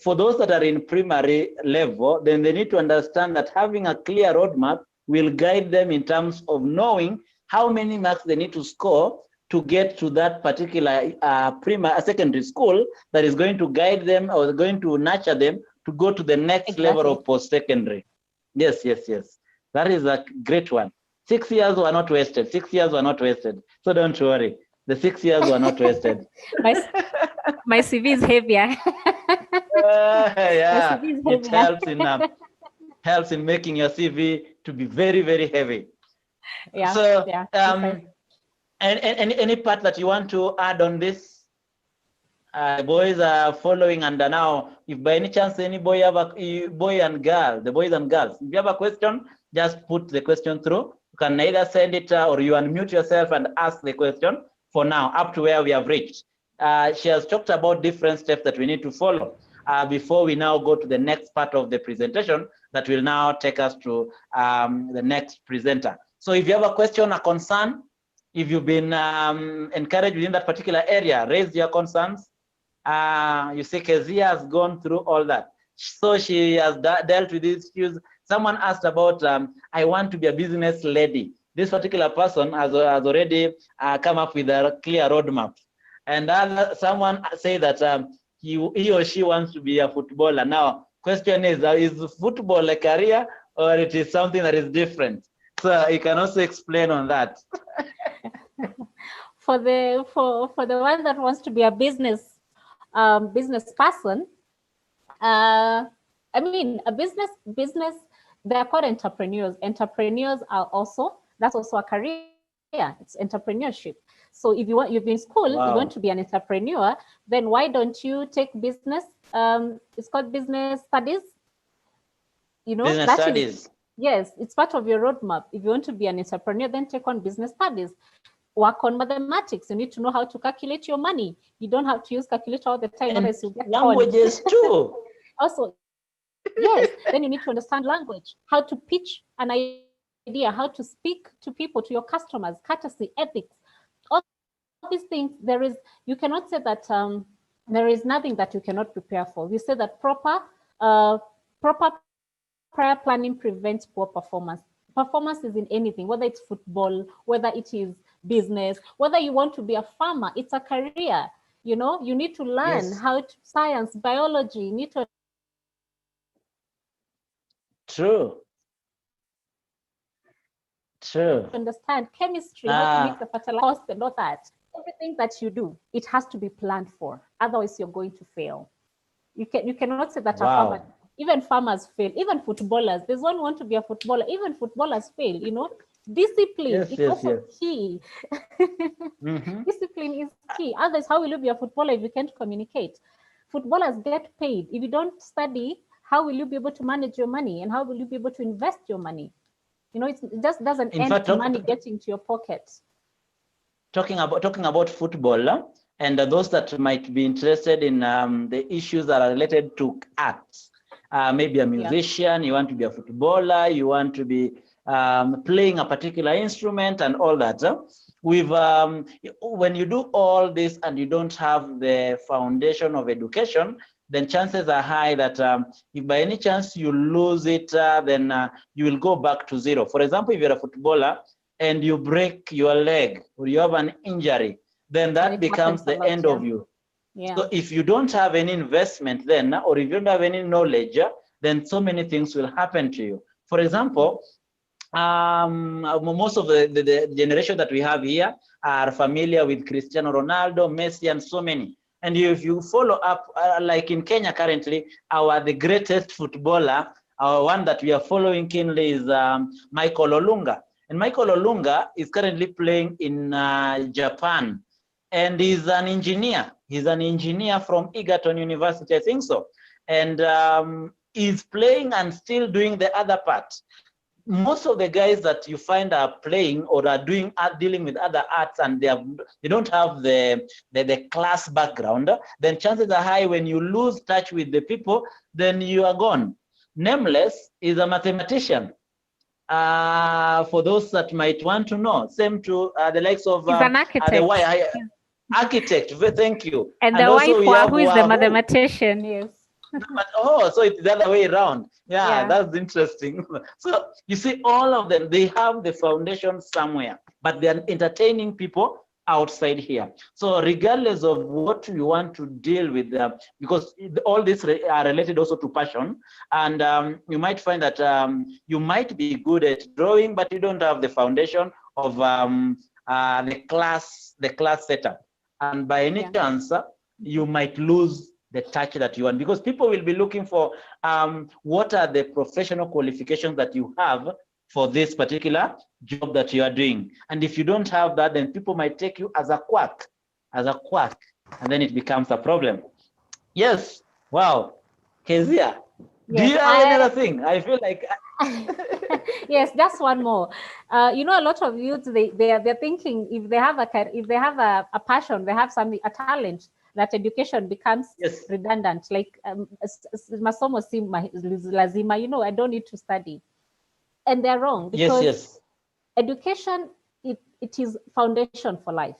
for those that are in primary level, then they need to understand that having a clear roadmap will guide them in terms of knowing how many marks they need to score to get to that particular secondary school that is going to guide them or going to nurture them to go to the next level of post-secondary. Yes. That is a great one. 6 years were not wasted. 6 years were not wasted. So don't worry. The 6 years were not wasted. My CV is heavier. Yeah, it helps in making your CV to be very, very heavy. Yeah. So, yeah. any part that you want to add on this? The boys are following, and now, if by any chance any boy have the boys and girls, if you have a question, just put the question through. You can either send it or you unmute yourself and ask the question for now, up to where we have reached. She has talked about different steps that we need to follow before we now go to the next part of the presentation that will now take us to the next presenter. So if you have a question, a concern, if you've been encouraged within that particular area, raise your concerns. You see, Kezia has gone through all that. So she has dealt with these issues. Someone asked about, I want to be a business lady. This particular person has already come up with a clear roadmap. And someone said that he or she wants to be a footballer. Now, question is football a career or it is something that is different? So you can also explain on that. For the one that wants to be a business person, I mean, a business, they're called entrepreneurs. Entrepreneurs are that's also a career. It's entrepreneurship. So if you've been in school, you want to be an entrepreneur, then why don't you take business? It's called business studies. Business studies. Yes, it's part of your roadmap. If you want to be an entrepreneur, then take on business studies. Work on mathematics. You need to know how to calculate your money. You don't have to use calculator all the time. And languages too. Also, yes, then you need to understand language, how to pitch an idea, how to speak to people, to your customers, courtesy, ethics, all these things. You cannot say that there is nothing that you cannot prepare for. We say that proper prior planning prevents poor performance. Performance is in anything, whether it's football, whether it is business, whether you want to be a farmer, it's a career. You know, you need to learn Yes. how to science, biology, you need to True. True. understand chemistry, how to mix the fertilizer and all that. Everything that you do, it has to be planned for. Otherwise, you're going to fail. You cannot say that a farmer, Wow. even farmers fail, even footballers. There's one want to be a footballer, even footballers fail, you know. Discipline is also key. Discipline is key. Otherwise, how will you be a footballer if you can't communicate? Footballers get paid. If you don't study, how will you be able to manage your money? And how will you be able to invest your money? You know, it just doesn't end to money getting to your pocket. Talking about football, and those that might be interested in the issues that are related to arts, maybe a musician, you want to be a footballer, you want to be playing a particular instrument and all that. When you do all this and you don't have the foundation of education, then chances are high that if by any chance you lose it, then you will go back to zero. For example, if you're a footballer and you break your leg or you have an injury, then that becomes the end of you. Yeah. So if you don't have any investment then, or if you don't have any knowledge, then so many things will happen to you. For example, most of the generation that we have here are familiar with Cristiano Ronaldo, Messi, and so many. And if you follow up, like in Kenya currently, the greatest footballer, our one that we are following keenly is Michael Olonga. And Michael Olonga is currently playing in Japan. And he's an engineer. He's an engineer from Egerton University, I think so. And he's playing and still doing the other part. Most of the guys that you find are playing or are dealing with other arts and they don't have the class background, then chances are high when you lose touch with the people, then you are gone. Nameless is a mathematician. For those that might want to know, same to the likes of he's an architect. Architect. Thank you. And the also wife who is the mathematician, yes. Oh, so it's the other way around. Yeah, that's interesting. So you see, all of them, they have the foundation somewhere, but they're entertaining people outside here. So regardless of what you want to deal with, because all this are related also to passion, and you might find that you might be good at drawing, but you don't have the foundation of the class setup, and by any chance you might lose the touch that you want, because people will be looking for what are the professional qualifications that you have for this particular job that you are doing. And if you don't have that, then people might take you as a quack, and then it becomes a problem. Yes. Wow. Kezia, do you have any other thing? I feel like yes, just one more. You know, a lot of youth, they're thinking if they have a passion, they have something, a talent, that education becomes redundant. Like masomo si lazima, you know, I don't need to study. And they're wrong, because education, it is foundation for life.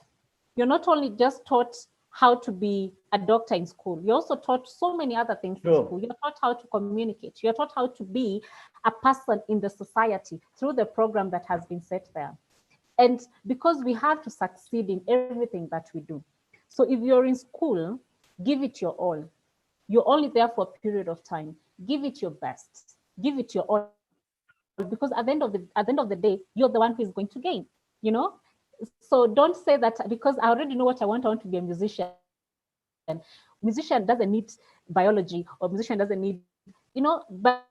You're not only just taught how to be a doctor in school, you're also taught so many other things in school. You're taught how to communicate. You're taught how to be a person in the society through the program that has been set there. And because we have to succeed in everything that we do. So if you're in school, give it your all. You're only there for a period of time. Give it your best. Give it your all. Because at the end of the day, you're the one who is going to gain, you know? So don't say that because I already know what I want to be a musician. Musician doesn't need biology, or musician doesn't need, you know, but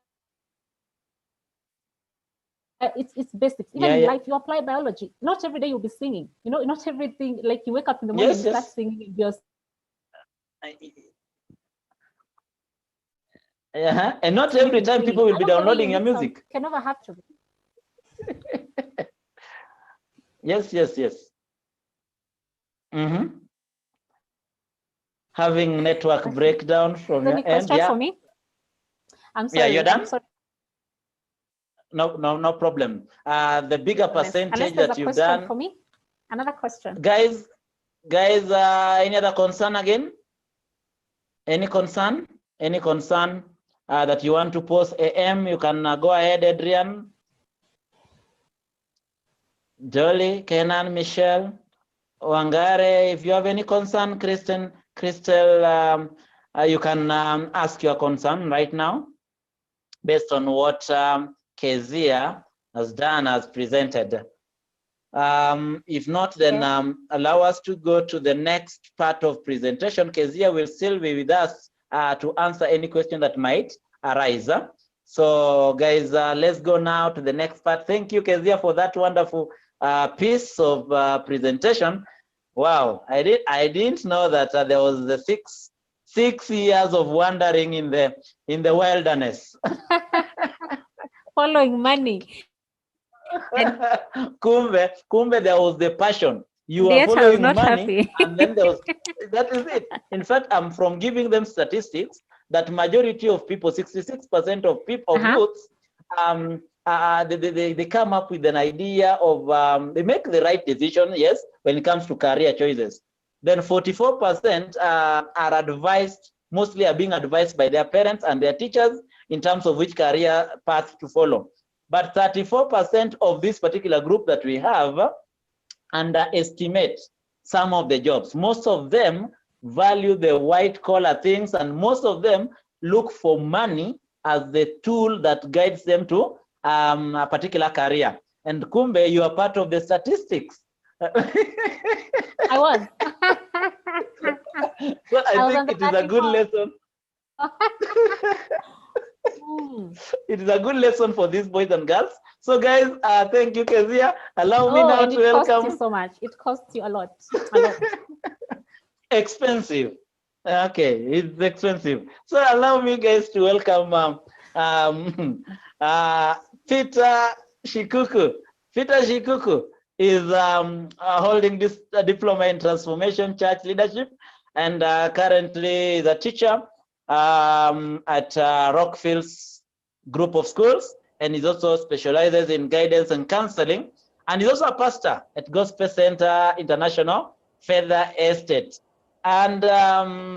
it's basics. Even in life, you apply biology. Not every day you'll be singing. You know, not everything, like you wake up in the morning and start singing just. And not every time people will be downloading your music. You can never have to. Yes. Having network breakdown from your end. For me? I'm sorry. Yeah, you're done? I'm sorry. No problem. The bigger percentage that you've done. For me? Another question. Guys, any other concern again? Any concern? That you want to post AM, you can go ahead, Adrian. Jolly, Kenan, Michelle, Wangare, if you have any concern, Kristen, Crystal, you can ask your concern right now based on what Kezia has done, has presented. If not, then allow us to go to the next part of presentation. Kezia will still be with us to answer any question that might arise. So guys, let's go now to the next part. Thank you, Kezia, for that wonderful piece of presentation. Wow, I didn't know that there was the six years of wandering in the wilderness. Following money. Kumbe, there was the passion. You are Yet I was following not money, happy. and then there was, that is it. In fact, I'm from giving them statistics that majority of people, 66% of people, of youths, they come up with an idea of, they make the right decision, yes, when it comes to career choices. Then 44% are advised, mostly are being advised by their parents and their teachers in terms of which career path to follow. But 34% of this particular group that we have underestimate some of the jobs. Most of them value the white collar things, and most of them look for money as the tool that guides them to a particular career. And Kumbe, you are part of the statistics. I was. So I think it is a good lesson. It is a good lesson for these boys and girls. So guys, thank you, Kezia. Allow me now to welcome. It costs you so much. It costs you a lot. Expensive. Okay, it's expensive. So allow me, guys, to welcome Peter Shikuku. Peter Shikuku is holding this diploma in transformation church leadership, and currently is a teacher at Rockfield's group of schools, and he also specializes in guidance and counseling, and he's also a pastor at Gospel Center International Feather Estate. And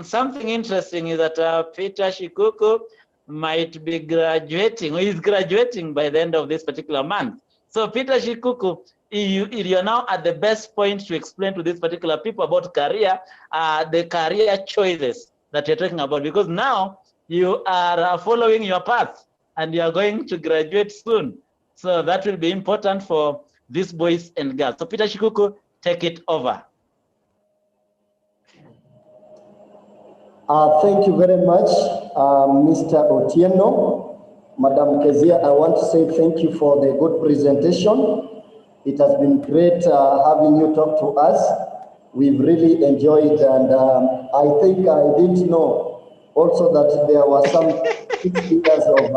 something interesting is that Peter Shikuku might be graduating, or is graduating by the end of this particular month. So Peter Shikuku, you're now at the best point to explain to these particular people about career, the career choices that you're talking about, because now you are following your path and you are going to graduate soon. So that will be important for these boys and girls. So Peter Shikuku, take it over. Thank you very much, Mr. Otieno. Madam Kezia, I want to say thank you for the good presentation. It has been great having you talk to us. We've really enjoyed, and I think I didn't know also that there was some 6 years of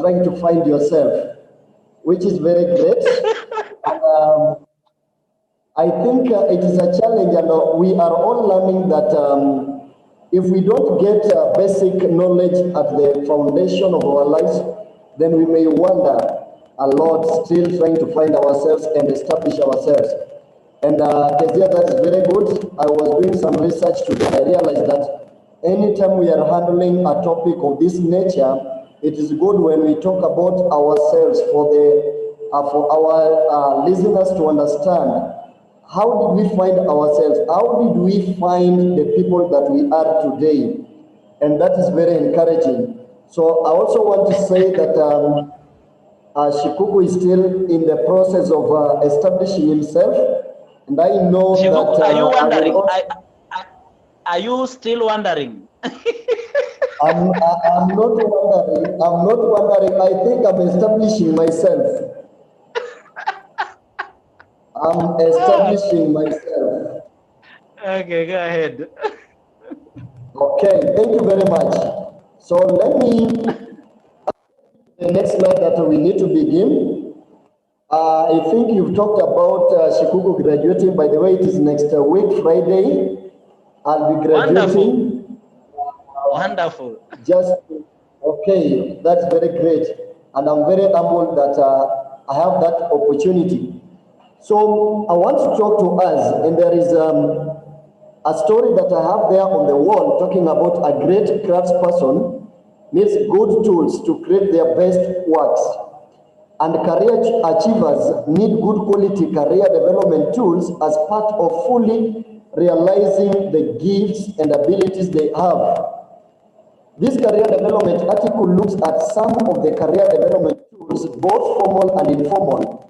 trying to find yourself, which is very great. And, I think it is a challenge, and we are all learning that if we don't get basic knowledge at the foundation of our lives, then we may wander a lot, still trying to find ourselves and establish ourselves. And Kezia, that's very good. I was doing some research today. I realized that anytime we are handling a topic of this nature, it is good when we talk about ourselves for our listeners to understand. How did we find ourselves? How did we find the people that we are today? And that is very encouraging. So I also want to say that Shikuku is still in the process of establishing himself. And I know Shikuku, that... are you wondering? Are you still wondering? I'm not wondering. I'm not wondering. I think I'm establishing myself. I'm establishing myself. Okay, go ahead. Okay, thank you very much. So let me, the next slide that we need to begin. I think you've talked about Shikuku graduating. By the way, it is next week, Friday. I'll be graduating. Wonderful. Just, okay, that's very great. And I'm very humbled that I have that opportunity. So I want to talk to us, and there is a story that I have there on the wall talking about a great craftsperson needs good tools to create their best works. And career achievers need good quality career development tools as part of fully realizing the gifts and abilities they have. This career development article looks at some of the career development tools, both formal and informal.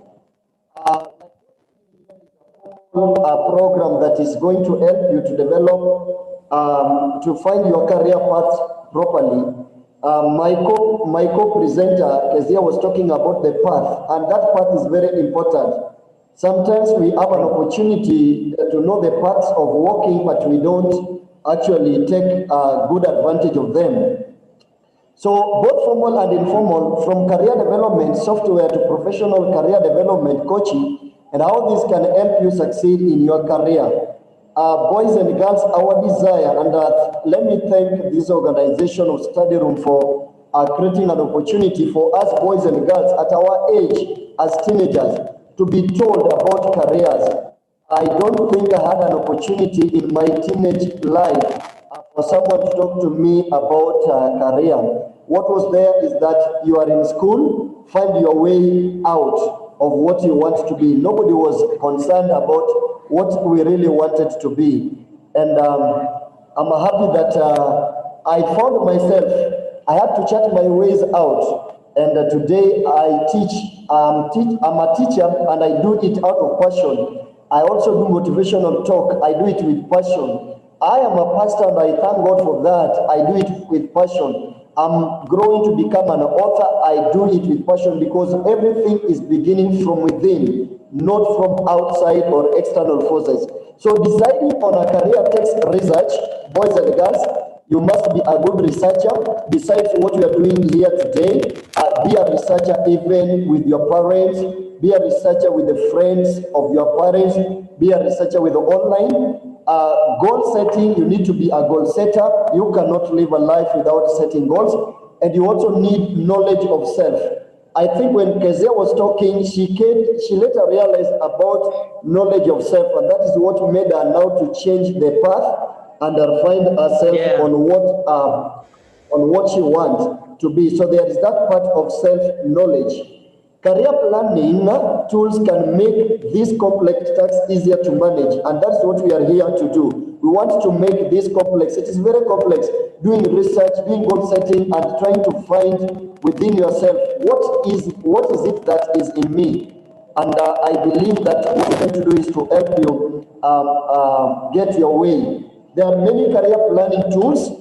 A program that is going to help you to develop, to find your career path properly. My co-presenter, Kezia, was talking about the path, and that path is very important. Sometimes we have an opportunity to know the paths of walking, but we don't actually take good advantage of them. So both formal and informal, from career development software to professional career development coaching, and how this can help you succeed in your career. Boys and girls, our desire, and let me thank this organization of Study Room for creating an opportunity for us boys and girls at our age as teenagers to be told about careers. I don't think I had an opportunity in my teenage life for someone to talk to me about career. What was there is that you are in school, find your way out of what you want to be. Nobody was concerned about what we really wanted to be. And I'm happy that I found myself, I had to chat my ways out. And today I teach, I'm a teacher and I do it out of passion. I also do motivational talk, I do it with passion. I am a pastor and I thank God for that. I do it with passion. I'm growing to become an author. I do it with passion because everything is beginning from within, not from outside or external forces. So deciding on a career takes research, boys and girls. You must be a good researcher. Besides what you are doing here today, be a researcher even with your parents, be a researcher with the friends of your parents, be a researcher with the online. Goal setting, you need to be a goal setter. You cannot live a life without setting goals. And you also need knowledge of self. I think when Kezia was talking, she later realized about knowledge of self, and that is what made her now to change the path and find herself on what she wants to be. So there is that part of self-knowledge. Career planning tools can make these complex tasks easier to manage, and that's what we are here to do. We want to make this complex. It is very complex, doing research, doing goal setting, and trying to find within yourself what is it that is in me. And I believe that what we're going to do is to help you get your way. There are many career planning tools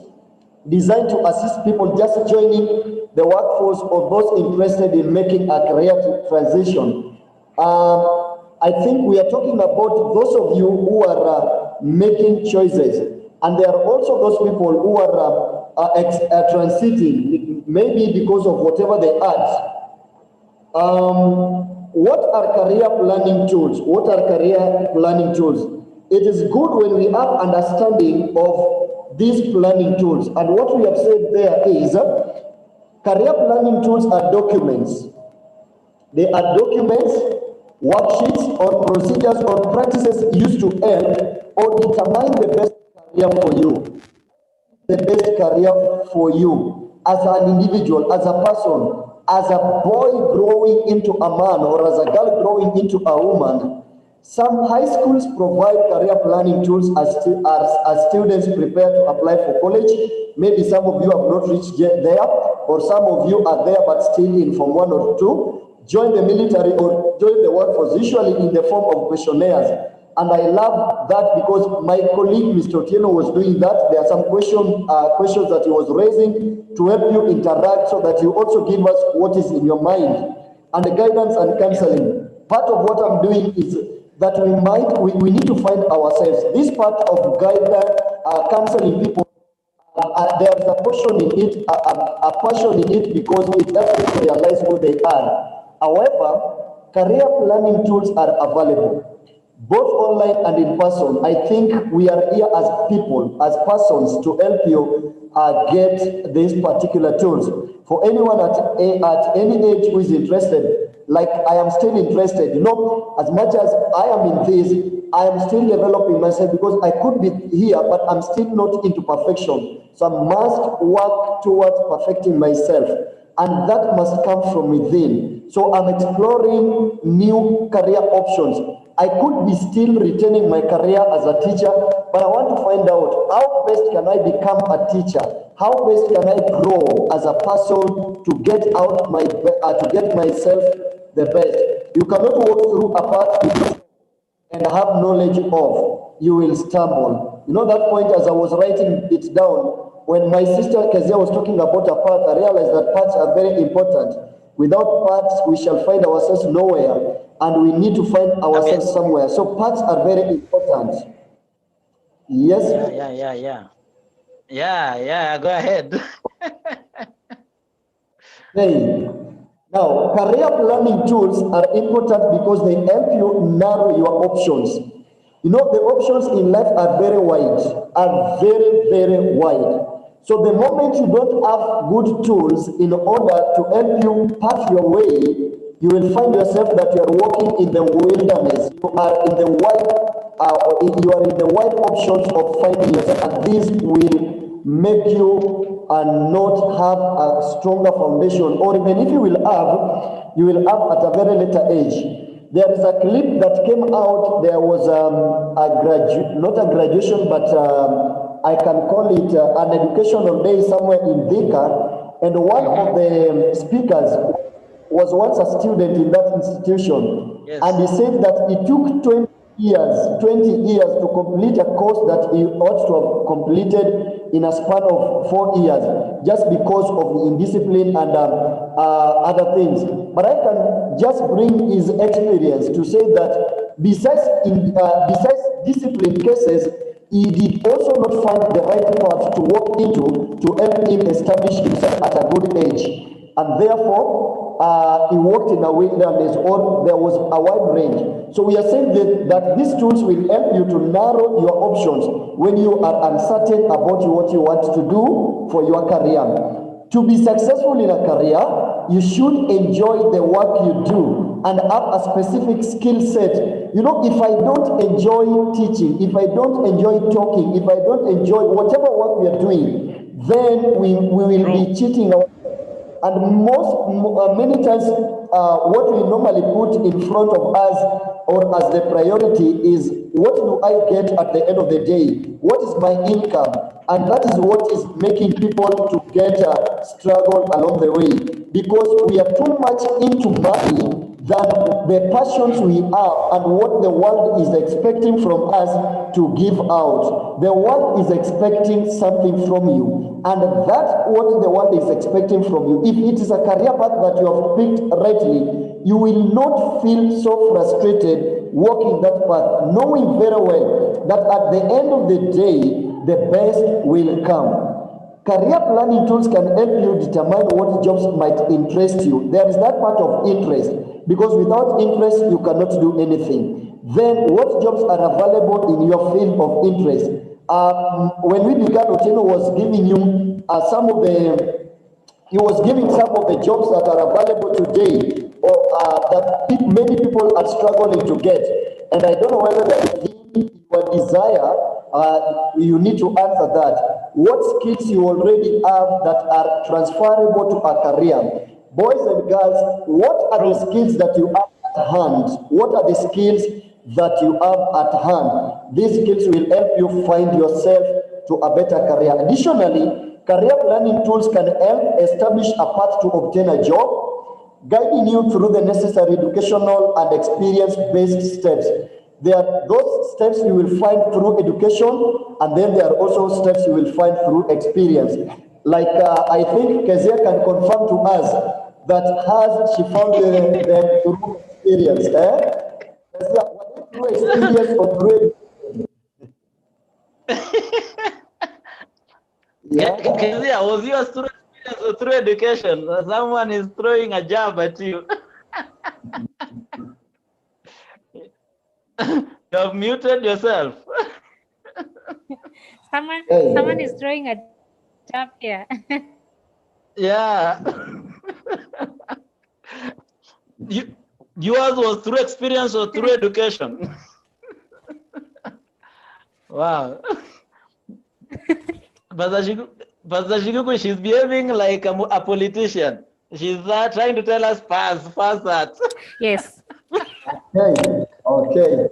designed to assist people just joining the workforce or those interested in making a career transition. I think we are talking about those of you who are making choices, and there are also those people who are transiting, maybe because of whatever they add. What are career planning tools? What are career planning tools? It is good when we have understanding of these planning tools. And what we have said there is career planning tools are documents. They are documents, worksheets, or procedures or practices used to help or determine the best career for you. The best career for you as an individual, as a person, as a boy growing into a man or as a girl growing into a woman. Some high schools provide career planning tools as students prepare to apply for college. Maybe some of you have not reached there, or some of you are there but still in Form 1 or 2. Join the military or join the workforce, usually in the form of questionnaires. And I love that because my colleague, Mr. Otieno, was doing that. There are some questions that he was raising to help you interact so that you also give us what is in your mind. And the guidance and counseling. Part of what I'm doing is that we need to find ourselves. This part of guidance, counseling people, there's a passion in it, a passion in it because it helps them to realize who they are. However, career planning tools are available, both online and in person. I think we are here as people, as persons, to help you get these particular tools. For anyone at any age who is interested, like I am still interested, you know, as much as I am in this, I am still developing myself because I could be here, but I'm still not into perfection. So I must work towards perfecting myself, and that must come from within. So I'm exploring new career options. I could be still retaining my career as a teacher, but I want to find out how best can I become a teacher? How best can I grow as a person to get myself the best? You cannot walk through a path and have knowledge of, you will stumble. You know that point as I was writing it down, when my sister Kezia was talking about a path, I realized that paths are very important. Without paths, we shall find ourselves nowhere, and we need to find ourselves somewhere. So paths are very important. Yes? Yeah, go ahead. Hey. Now, career planning tools are important because they help you narrow your options. You know, the options in life are very wide, very wide. So the moment you don't have good tools in order to help you path your way, you will find yourself that you are walking in the wilderness. You are in the wide options of finding yourself, and this will make you not have a stronger foundation, or even if you will have at a very later age. There is a clip that came out. There was not a graduation, but I can call it an educational day somewhere in Dhika, and one of the speakers was once a student in that institution. Yes. And he said that it took 20 years to complete a course that he ought to have completed in a span of 4 years, just because of the indiscipline and other things. But I can just bring his experience to say that besides discipline cases, he did also not find the right path to walk into to help him establish himself at a good age. And therefore, he worked in a wilderness, or there was a wide range. So we are saying that these tools will help you to narrow your options when you are uncertain about what you want to do for your career. To be successful in a career, you should enjoy the work you do and have a specific skill set. You know, if I don't enjoy teaching, if I don't enjoy talking, if I don't enjoy whatever work we are doing, then we will be cheating our. And many times, what we normally put in front of us or as the priority is, what do I get at the end of the day? What is my income? And that is what is making people to get struggle along the way, because we are too much into money than the passions we have and what the world is expecting from us to give out. The world is expecting something from you, and that's what the world is expecting from you. If it is a career path that you have picked rightly, you will not feel so frustrated walking that path, knowing very well that at the end of the day, the best will come. Career planning tools can help you determine what jobs might interest you. There is that part of interest, because without interest, you cannot do anything. Then what jobs are available in your field of interest? When we began, Otieno was giving you he was giving some of the jobs that are available today, or that many people are struggling to get. And I don't know whether that is your desire. You need to answer that. What skills you already have that are transferable to a career? Boys and girls, what are the skills that you have at hand? What are the skills that you have at hand? These skills will help you find yourself to a better career. Additionally, career planning tools can help establish a path to obtain a job, guiding you through the necessary educational and experience-based steps. There are those steps you will find through education, and then there are also steps you will find through experience. Like I think Kezia can confirm to us that she found them through experience. Kezia, was it through experience or through? Yeah. Kezia, was yours through experience or through education? Someone is throwing a jab at you. You have muted yourself. Someone is throwing a jab here. Yeah. Yours was through experience or through education? Wow. Pastor Shiguku, she's behaving like a politician. She's trying to tell us pass that. Yes. Okay, okay,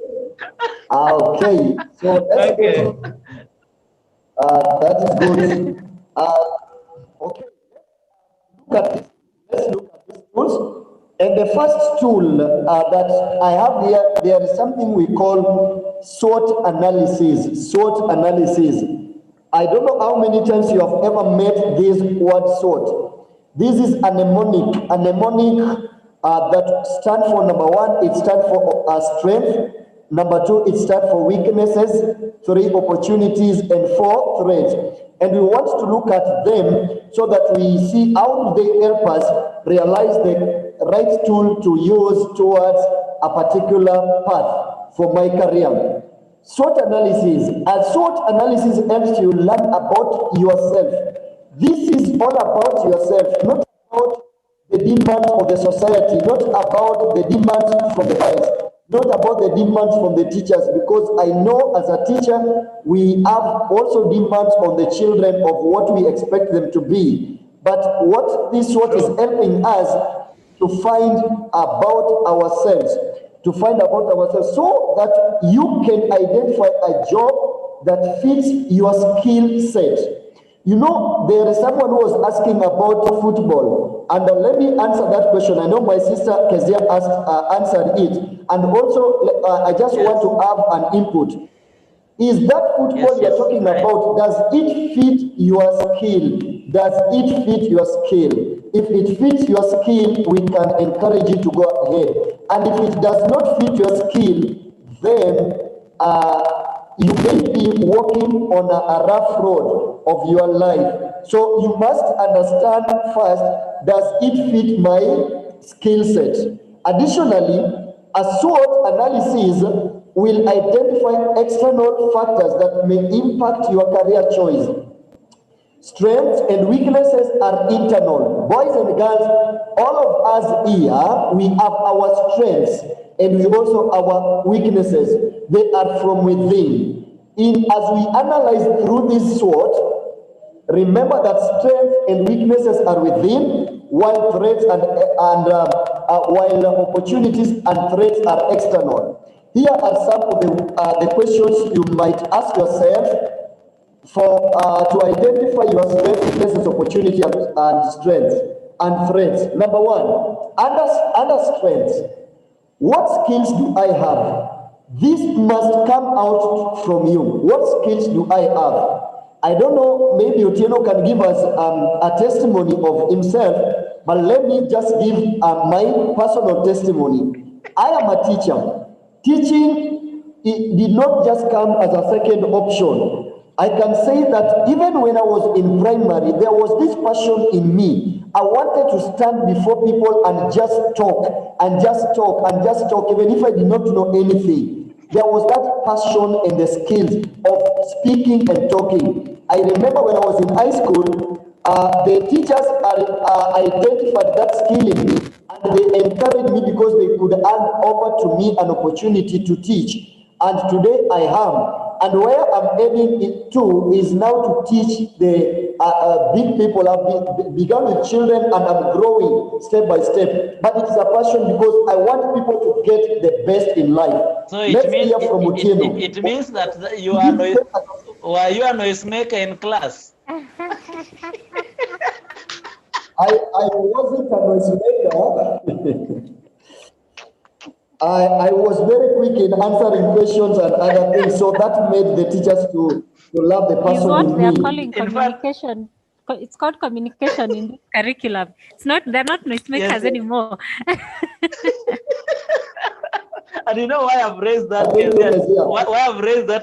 okay. So let's Okay. go. That is good. Okay, look at this. Let's look at these tools. And the first tool that I have here, there is something we call SWOT analysis. SWOT analysis. I don't know how many times you have ever met this word SWOT. This is a mnemonic. A mnemonic that stands for number one, it stands for strength. Number two, it stands for weaknesses. Three, opportunities, and four, threats. And we want to look at them so that we see how do they help us realize the right tool to use towards a particular path for my career. SWOT analysis. A SWOT analysis helps you learn about yourself. This is all about yourself, not about the demands of the society, not about the demands from the parents, not about the demands from the teachers, because I know as a teacher, we have also demands on the children of what we expect them to be. But what this SWOT is helping us to find about ourselves, so that you can identify a job that fits your skill set. You know, there is someone who was asking about football, and let me answer that question. I know my sister Kezia answered it, and also I just want to have an input. Is that football you're talking about, does it fit your skill? Does it fit your skill? If it fits your skill, we can encourage you to go ahead. And if it does not fit your skill, then you may be walking on a rough road of your life. So you must understand first, does it fit my skill set? Additionally, a SWOT analysis will identify external factors that may impact your career choice. Strengths and weaknesses are internal. Boys and girls, all of us here, we have our strengths and we also have our weaknesses. They are from within. As we analyze through this SWOT, remember that strengths and weaknesses are within, while threats while opportunities and threats are external. Here are some of the questions you might ask yourself to identify your strengths, weaknesses, opportunity, and strengths and threats. Number one, under strengths, what skills do I have? This must come out from you. What skills do I have? I don't know, maybe Otieno can give us a testimony of himself, but let me just give my personal testimony. I am a teacher. Teaching did not just come as a second option. I can say that even when I was in primary, there was this passion in me. I wanted to stand before people and just talk, and just talk, and just talk, even if I did not know anything. There was that passion and the skills of speaking and talking. I remember when I was in high school, the teachers identified that skill in me, and they encouraged me because they could offer to me an opportunity to teach. And today I am. And where I'm heading it to is now to teach the big people. I've begun with children and I'm growing step by step. But it's a passion because I want people to get the best in life. So it means that you are noisemaker in class. I wasn't a noisemaker. I was very quick in answering questions and other things, so that made the teachers to love the person in me. They're calling communication. It's called communication in this curriculum. They're not noisemakers anymore. And you know why I've raised that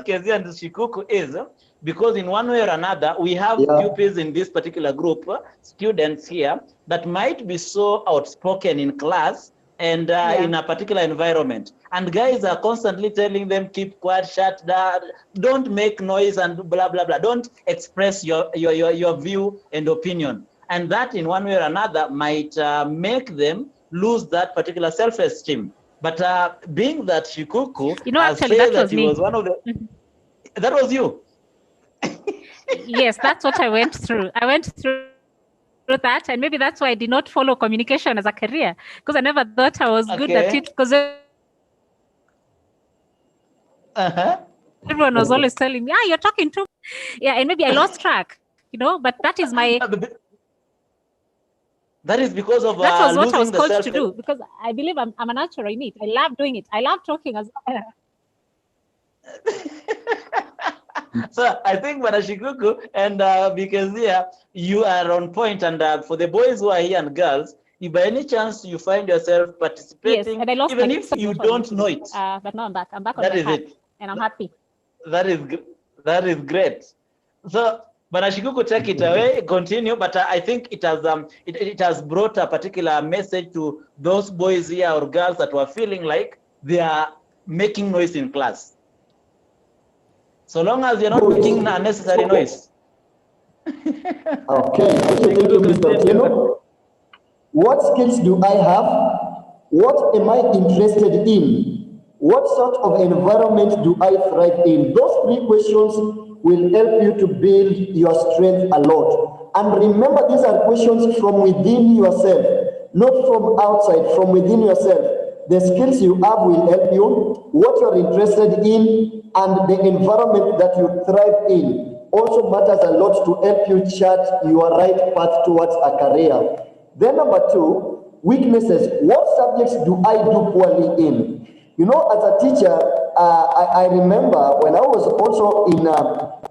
Kezia and Shikuku is because in one way or another, we have pupils in this particular group, students here, that might be so outspoken in class and in a particular environment. And guys are constantly telling them, keep quiet, shut down, don't make noise and blah, blah, blah. Don't express your view and opinion. And that in one way or another might make them lose that particular self-esteem. But being that Shikuku has said that he was one of the... That was you? Yes, that's what I went through. I went through that, and maybe that's why I did not follow communication as a career, because I never thought I was good at it, because Everyone was always telling me, you're talking too. Yeah, and maybe I lost track, but that is my. That is because of That was what I was losing the coached self. to do, because I believe I'm a natural in it. I love doing it. I love talking as well. So I think Manashikuku and because here you are on point, and for the boys who are here and girls, if by any chance you find yourself participating, Yes, and I lost even my if you don't know it, but now I'm back. I'm back on that my is path, it. and I'm happy. That is great. So Banashikuku, take it away, continue. But I think it has brought a particular message to those boys here or girls that were feeling like they are making noise in class. So long as you're not making unnecessary noise. Okay, thank you, Mr. Otieno. What skills do I have? What am I interested in? What sort of environment do I thrive in? Those three questions will help you to build your strength a lot. And remember, these are questions from within yourself, not from outside, from within yourself. The skills you have will help you, what you're interested in, and the environment that you thrive in also matters a lot to help you chart your right path towards a career. Then number two, weaknesses. What subjects do I do poorly in? As a teacher, I remember when I was also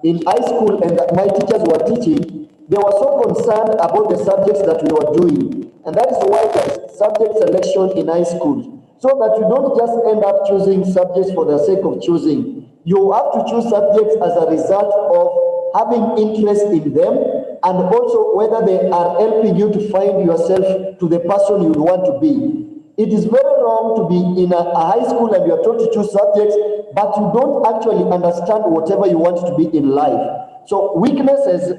in high school and my teachers were teaching, they were so concerned about the subjects that we were doing. And that is why there is subject selection in high school, so that you don't just end up choosing subjects for the sake of choosing. You have to choose subjects as a result of having interest in them, and also whether they are helping you to find yourself to the person you want to be. It is very wrong to be in a high school and you are told to choose subjects, but you don't actually understand whatever you want to be in life. So weaknesses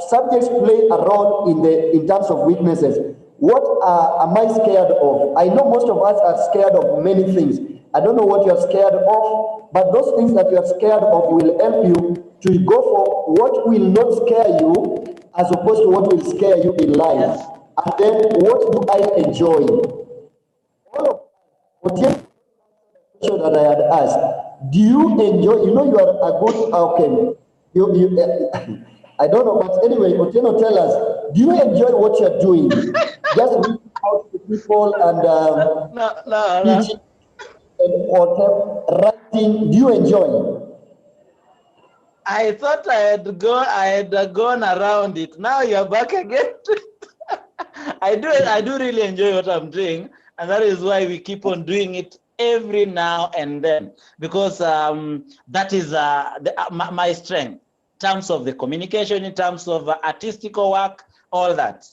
subjects play a role in terms of weaknesses. What am I scared of? I know most of us are scared of many things. I don't know what you're scared of, but those things that you're scared of will help you to go for what will not scare you as opposed to what will scare you in life. Yes. And then what do I enjoy? All of what question that I had asked, do you enjoy, you are a good, okay, I don't know, but anyway, Otieno, tell us, do you enjoy what you're doing? Just reach out to people and teaching and whatever, writing, do you enjoy? I thought I had gone around it. Now you're back again. I do really enjoy what I'm doing, and that is why we keep on doing it every now and then, because that is my strength in terms of the communication, in terms of artistical work, all that.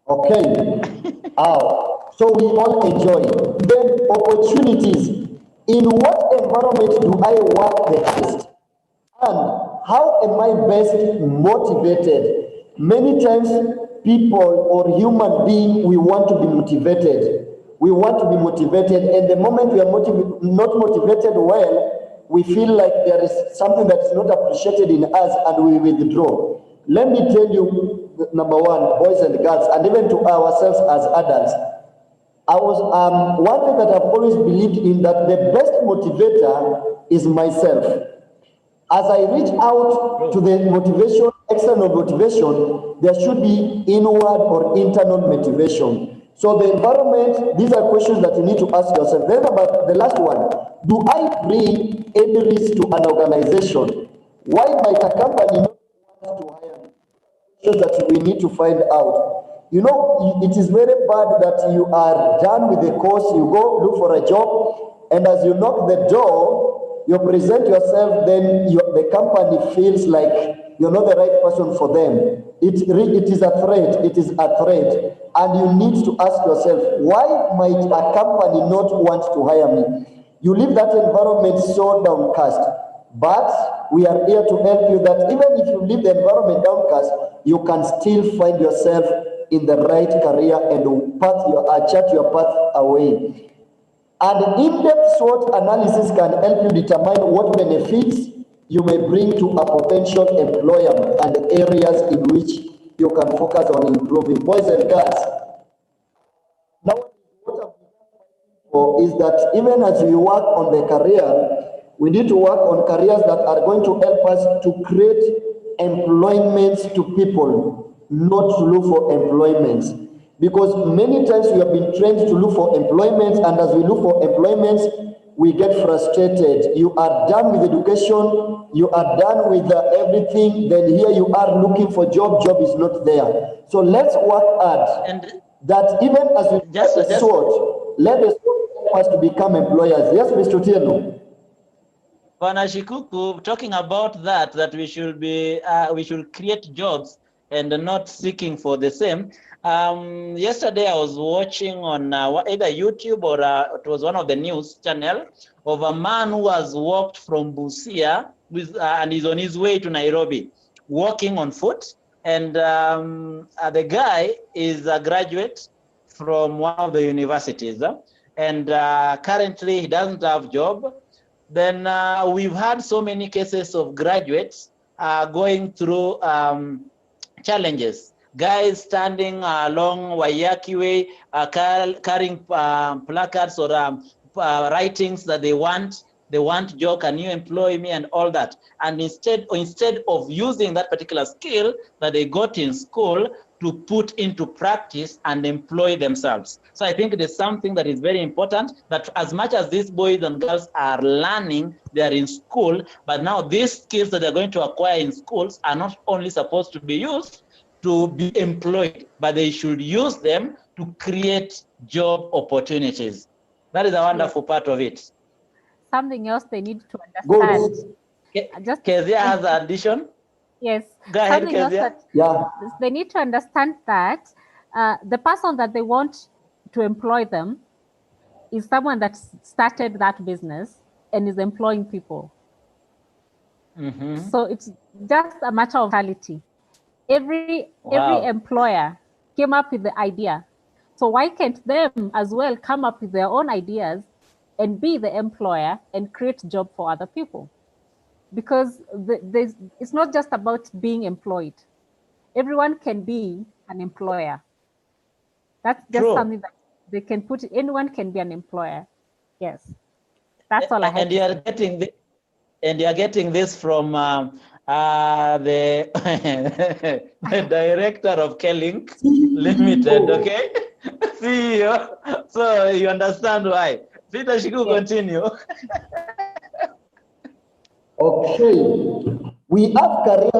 Okay. So we all enjoy. Then opportunities. In what environment do I work the best? And how am I best motivated? Many times people or human being, we want to be motivated. We want to be motivated, and the moment we are not motivated well, we feel like there is something that is not appreciated in us and we withdraw. Let me tell you, number one, boys and girls, and even to ourselves as adults, one thing that I've always believed in, that the best motivator is myself. As I reach out to the motivation, external motivation, there should be inward or internal motivation. So the environment, these are questions that you need to ask yourself. Then about the last one, do I bring any risk to an organization? Why might a company not want to hire me? That we need to find out. It is very bad that you are done with the course, you go look for a job, and as you knock the door, you present yourself, then the company feels like you're not the right person for them. It is a threat, and you need to ask yourself, why might a company not want to hire me? You leave that environment so downcast. But we are here to help you that even if you leave the environment downcast, you can still find yourself in the right career and chart your path away. And in-depth SWOT analysis can help you determine what benefits you may bring to a potential employer and areas in which you can focus on improving. Boys and girls, now what have is that even as we work on the career, we need to work on careers that are going to help us to create employment to people, not to look for employment. Because many times we have been trained to look for employment, and as we look for employment, we get frustrated. You are done with education, you are done with everything, then here you are looking for job is not there. So let's work hard. And That even as we just get the sword, let the sword help us to become employers. Yes, Mr. Tieno. Vanashikuku, talking about that we should create jobs and not seeking for the same. Yesterday I was watching on either YouTube or it was one of the news channel of a man who has walked from Busia and is on his way to Nairobi, walking on foot. And the guy is a graduate from one of the universities, and currently he doesn't have job. Then we've had so many cases of graduates going through challenges. Guys standing along Waiyaki Way, carrying placards or writings that they want job, can you employ me, and all that. And instead of using that particular skill that they got in school to put into practice and employ themselves. So I think it is something that is very important, that as much as these boys and girls are learning, they are in school, but now these skills that they're going to acquire in schools are not only supposed to be used to be employed, but they should use them to create job opportunities. That is a wonderful part of it. Something else they need to understand. Just Kezia has an addition. Yes. Go ahead, Something else Kezia. that they need to understand that the person that they want to employ them is someone that started that business and is employing people. So it's just a matter of quality. Every employer came up with the idea. So why can't them as well come up with their own ideas and be the employer and create job for other people? Because it's not just about being employed. Everyone can be an employer. That's just something that they can put. Anyone can be an employer. Yes, that's all I have. And you're getting this from the the director of Kelink Limited, okay? CEO. So you understand why. Peter Shiku, continue. Okay. We have career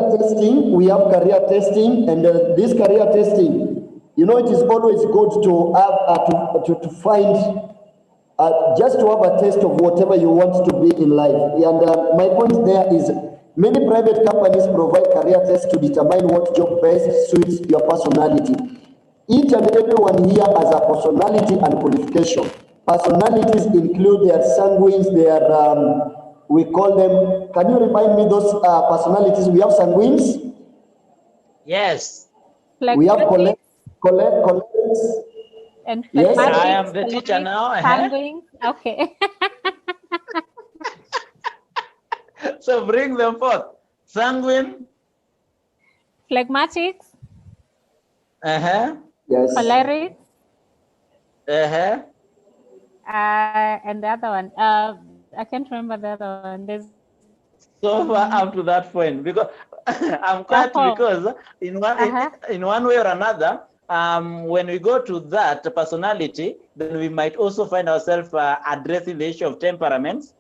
testing, and this career testing, you know, it is always good to have to find just to have a taste of whatever you want to be in life. And my point there is many private companies provide career tests to determine what job best suits your personality. Each and everyone here has a personality and qualification. Personalities include their sanguines, their we call them, can you remind me those personalities? We have sanguines. Yes. We have collects. And yes, I am the teacher now. Sanguine. Okay. So bring them forth. Sanguine. Phlegmatics. Yes. Choleric. And the other one. I can't remember the other one. There's so far up to that point, because I'm quiet because in one way or another, when we go to that personality, then we might also find ourselves addressing the issue of temperaments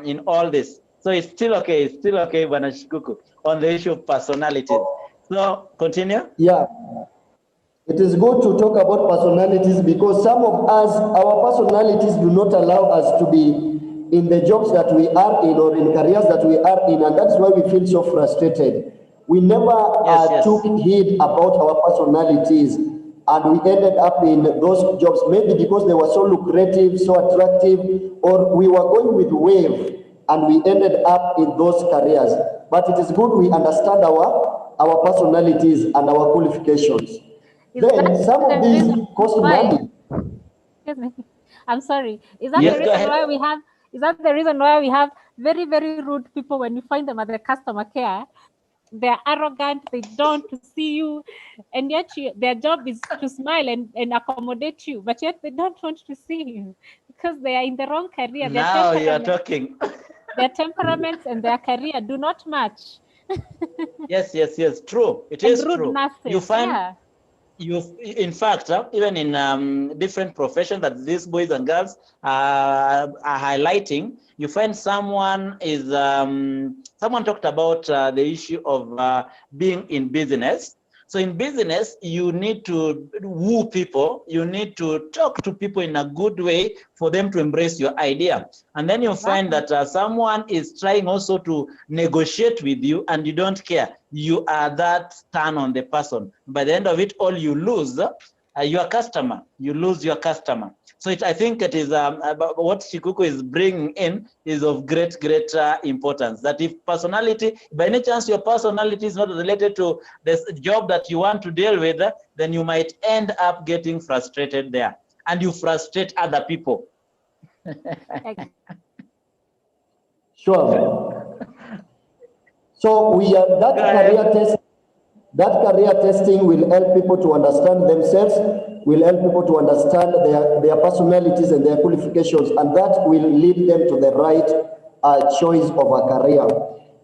in all this. So it's still okay, Banashikuku, on the issue of personalities. So continue. Yeah. It is good to talk about personalities because some of us, our personalities do not allow us to be in the jobs that we are in or in careers that we are in, and that's why we feel so frustrated. We never took heed about our personalities, and we ended up in those jobs maybe because they were so lucrative, so attractive, or we were going with wave, and we ended up in those careers. But it is good we understand our personalities and our qualifications. Then some of these cost money. Excuse me. I'm sorry. Is that the reason why we have? Is that the reason why we have very, very rude people when you find them at the customer care? They're arrogant. They don't want to see you, and yet their job is to smile and accommodate you, but yet they don't want to see you because they are in the wrong career. Now you are talking. Their temperaments and their career do not match. Yes, true. It And is rude true. nurses, You find yeah. in fact, even in different professions that these boys and girls are highlighting, you find someone is someone talked about the issue of being in business. So in business, you need to woo people. You need to talk to people in a good way for them to embrace your idea. And then you find that someone is trying also to negotiate with you and you don't care. You are that turn on the person. By the end of it all, you lose your customer. You lose your customer. So I think it is about what Shikuku is bringing in is of great importance. That if personality, by any chance your personality is not related to this job that you want to deal with, then you might end up getting frustrated there. And you frustrate other people. Sure. So we are that career test. That career testing will help people to understand themselves, will help people to understand their personalities and their qualifications, and that will lead them to the right choice of a career.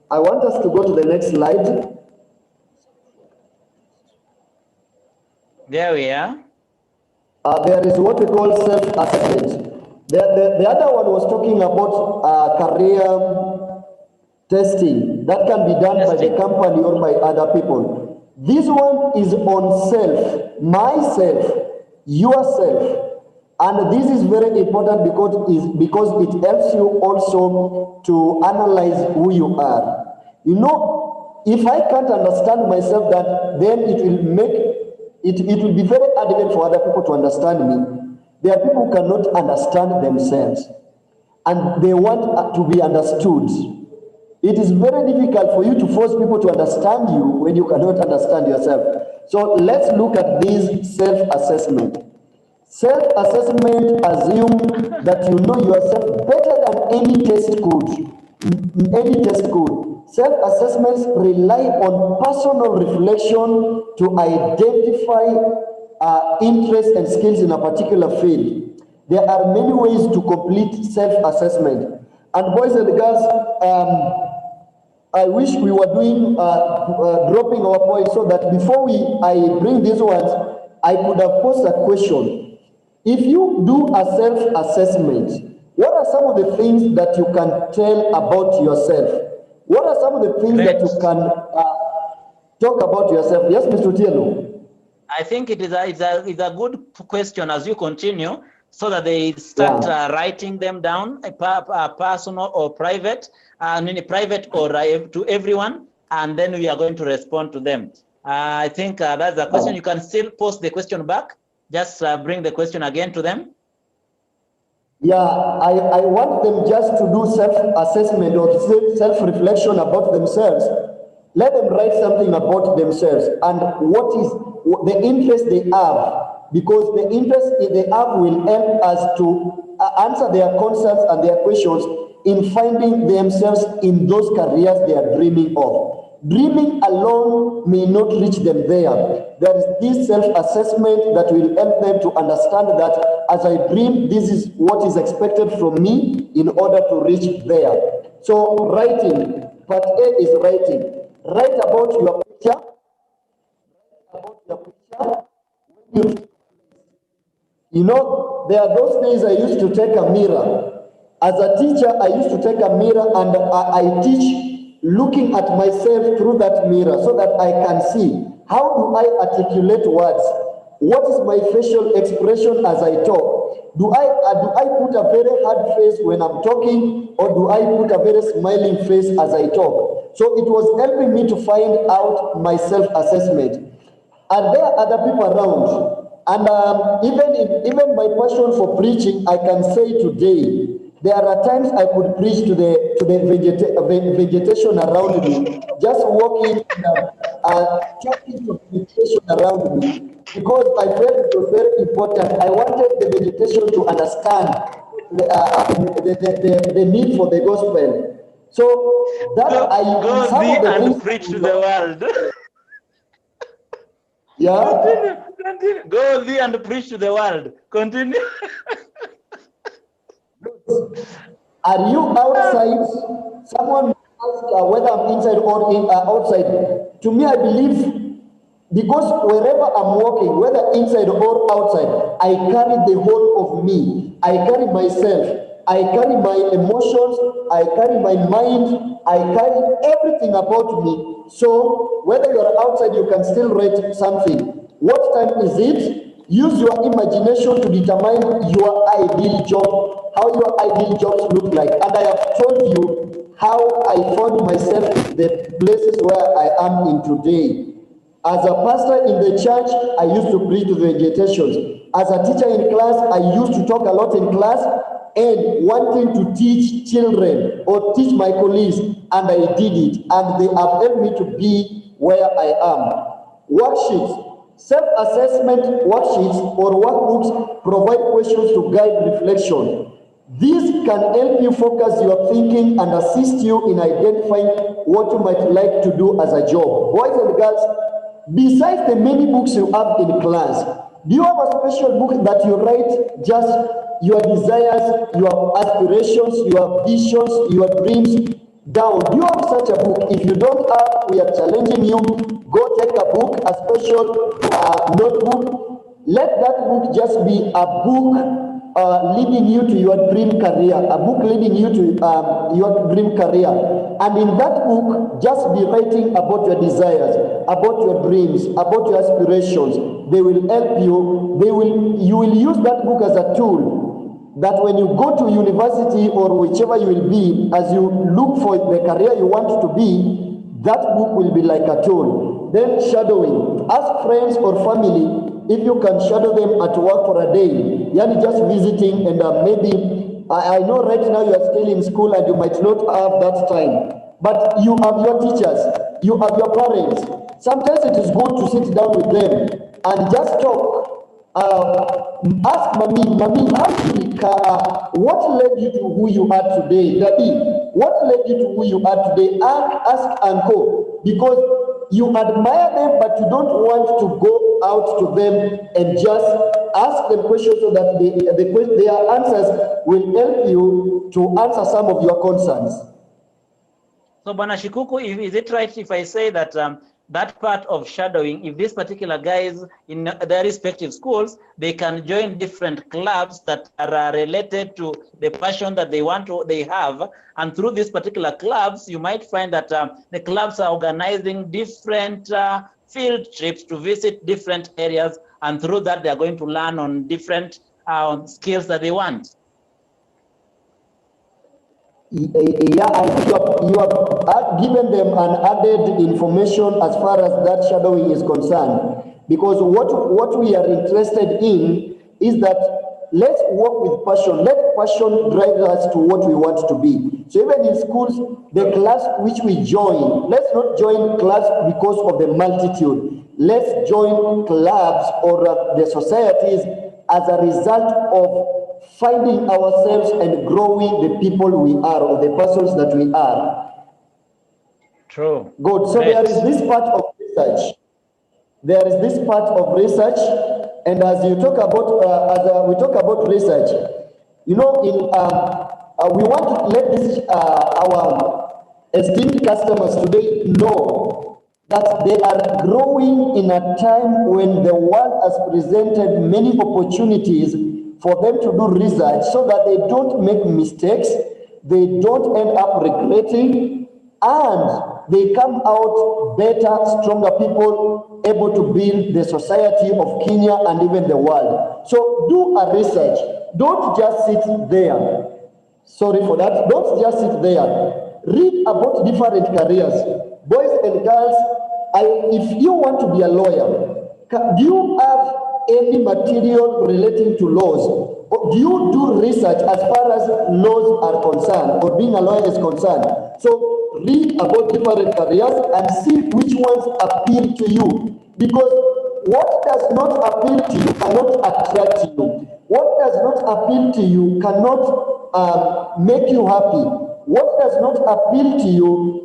I want us to go to the next slide. There we are. There is what we call self-assessment. The other one was talking about career testing that can be done by the company or by other people. This one is on self, myself, yourself. And this is very important because it helps you also to analyze who you are. You know, if I can't understand myself, then it will be very adamant for other people to understand me. There are people who cannot understand themselves and they want to be understood. It is very difficult for you to force people to understand you when you cannot understand yourself. So let's look at this self-assessment. Self-assessment assumes that you know yourself better than any test could. Self-assessments rely on personal reflection to identify interests and skills in a particular field. There are many ways to complete self-assessment. And boys and girls, I wish we were doing dropping our points so that before I bring these ones, I could have posed a question. If you do a self-assessment, what are some of the things that you can tell about yourself? What are some of the things that you can talk about yourself? Yes, Mr. Tielo. I think it's a good question as you continue, so that they start writing them down, personal or private, private or to everyone, and then we are going to respond to them. I think that's the question. You can still post the question back. Just bring the question again to them. Yeah, I want them just to do self-assessment or self-reflection about themselves. Let them write something about themselves and what is the interest they have, because the interest they have will help us to answer their concerns and their questions in finding themselves in those careers they are dreaming of. Dreaming alone may not reach them there. There is this self-assessment that will help them to understand that as I dream, this is what is expected from me in order to reach there. So writing, part A is writing. Write about your picture. You know, there are those days I used to take a mirror. As a teacher, I used to take a mirror and I teach looking at myself through that mirror so that I can see how do I articulate words. What is my facial expression as I talk? Do I put a very hard face when I'm talking, or do I put a very smiling face as I talk? So it was helping me to find out my self-assessment. And there are other people around. And even my passion for preaching, I can say today, there are times I could preach to the vegetation around me, just walking talking to vegetation around me, because I felt it was very important. I wanted the vegetation to understand the need for the gospel. So that go thee and preach to the world. Yeah. Continue. Go thee and preach to the world. Continue. Are you outside? Someone ask whether I'm inside or outside. To me, I believe because wherever I'm walking, whether inside or outside, I carry the whole of me. I carry myself. I carry my emotions. I carry my mind. I carry everything about me. So whether you're outside, you can still write something. What time is it? Use your imagination to determine your ideal job, how your ideal jobs look like. And I have told you how I found myself the places where I am in today. As a pastor in the church, I used to preach to the vegetations. As a teacher in class, I used to talk a lot in class and wanting to teach children or teach my colleagues, and I did it. And they have helped me to be where I am. Worksheets. Self-assessment worksheets or workbooks provide questions to guide reflection. This can help you focus your thinking and assist you in identifying what you might like to do as a job. Boys and girls, besides the many books you have in class, do you have a special book that you write just your desires, your aspirations, your visions, your dreams down? Do you have such a book? If you don't have, we are challenging you. Go take a book, a special notebook. Let that book just be a book leading you to your dream career, a book leading you to your dream career. And in that book, just be writing about your desires, about your dreams, about your aspirations. They will help you. You will use that book as a tool that when you go to university or whichever you will be, as you look for the career you want to be, that book will be like a tool. Then shadowing. Ask friends or family if you can shadow them at work for a day. Yani just visiting and maybe, I know right now you are still in school and you might not have that time. But you have your teachers, you have your parents. Sometimes it is good to sit down with them and just talk. Ask mommy, what led you to who you are today? Daddy, what led you to who you are today? Ask uncle, because you admire them, but you don't want to go out to them and just ask them questions so that their answers will help you to answer some of your concerns. So, Bwana Shikuku, is it right if I say that that part of shadowing, if these particular guys in their respective schools, they can join different clubs that are related to the passion that they have, and through these particular clubs, you might find that the clubs are organizing different field trips to visit different areas, and through that, they are going to learn on different skills that they want. Yeah, I think you have given them an added information as far as that shadowing is concerned. Because what we are interested in is that let's work with passion. Let passion drive us to what we want to be. So even in schools, the class which we join, let's not join class because of the multitude. Let's join clubs or the societies as a result of finding ourselves and growing the people we are, or the persons that we are. True. Good. So there is this part of research. There is this part of research, and as you talk about, we talk about research, you know, we want to let this our esteemed customers today know that they are growing in a time when the world has presented many opportunities for them to do research so that they don't make mistakes, they don't end up regretting, and they come out better, stronger people, able to build the society of Kenya and even the world. So do a research. Don't just sit there. Sorry for that. Don't just sit there. Read about different careers. Boys and girls, if you want to be a lawyer, do you have any material relating to laws? Or do you do research as far as laws are concerned, or being a lawyer is concerned? So read about different careers and see which ones appeal to you. Because what does not appeal to you cannot attract you. What does not appeal to you cannot make you happy. What does not appeal to you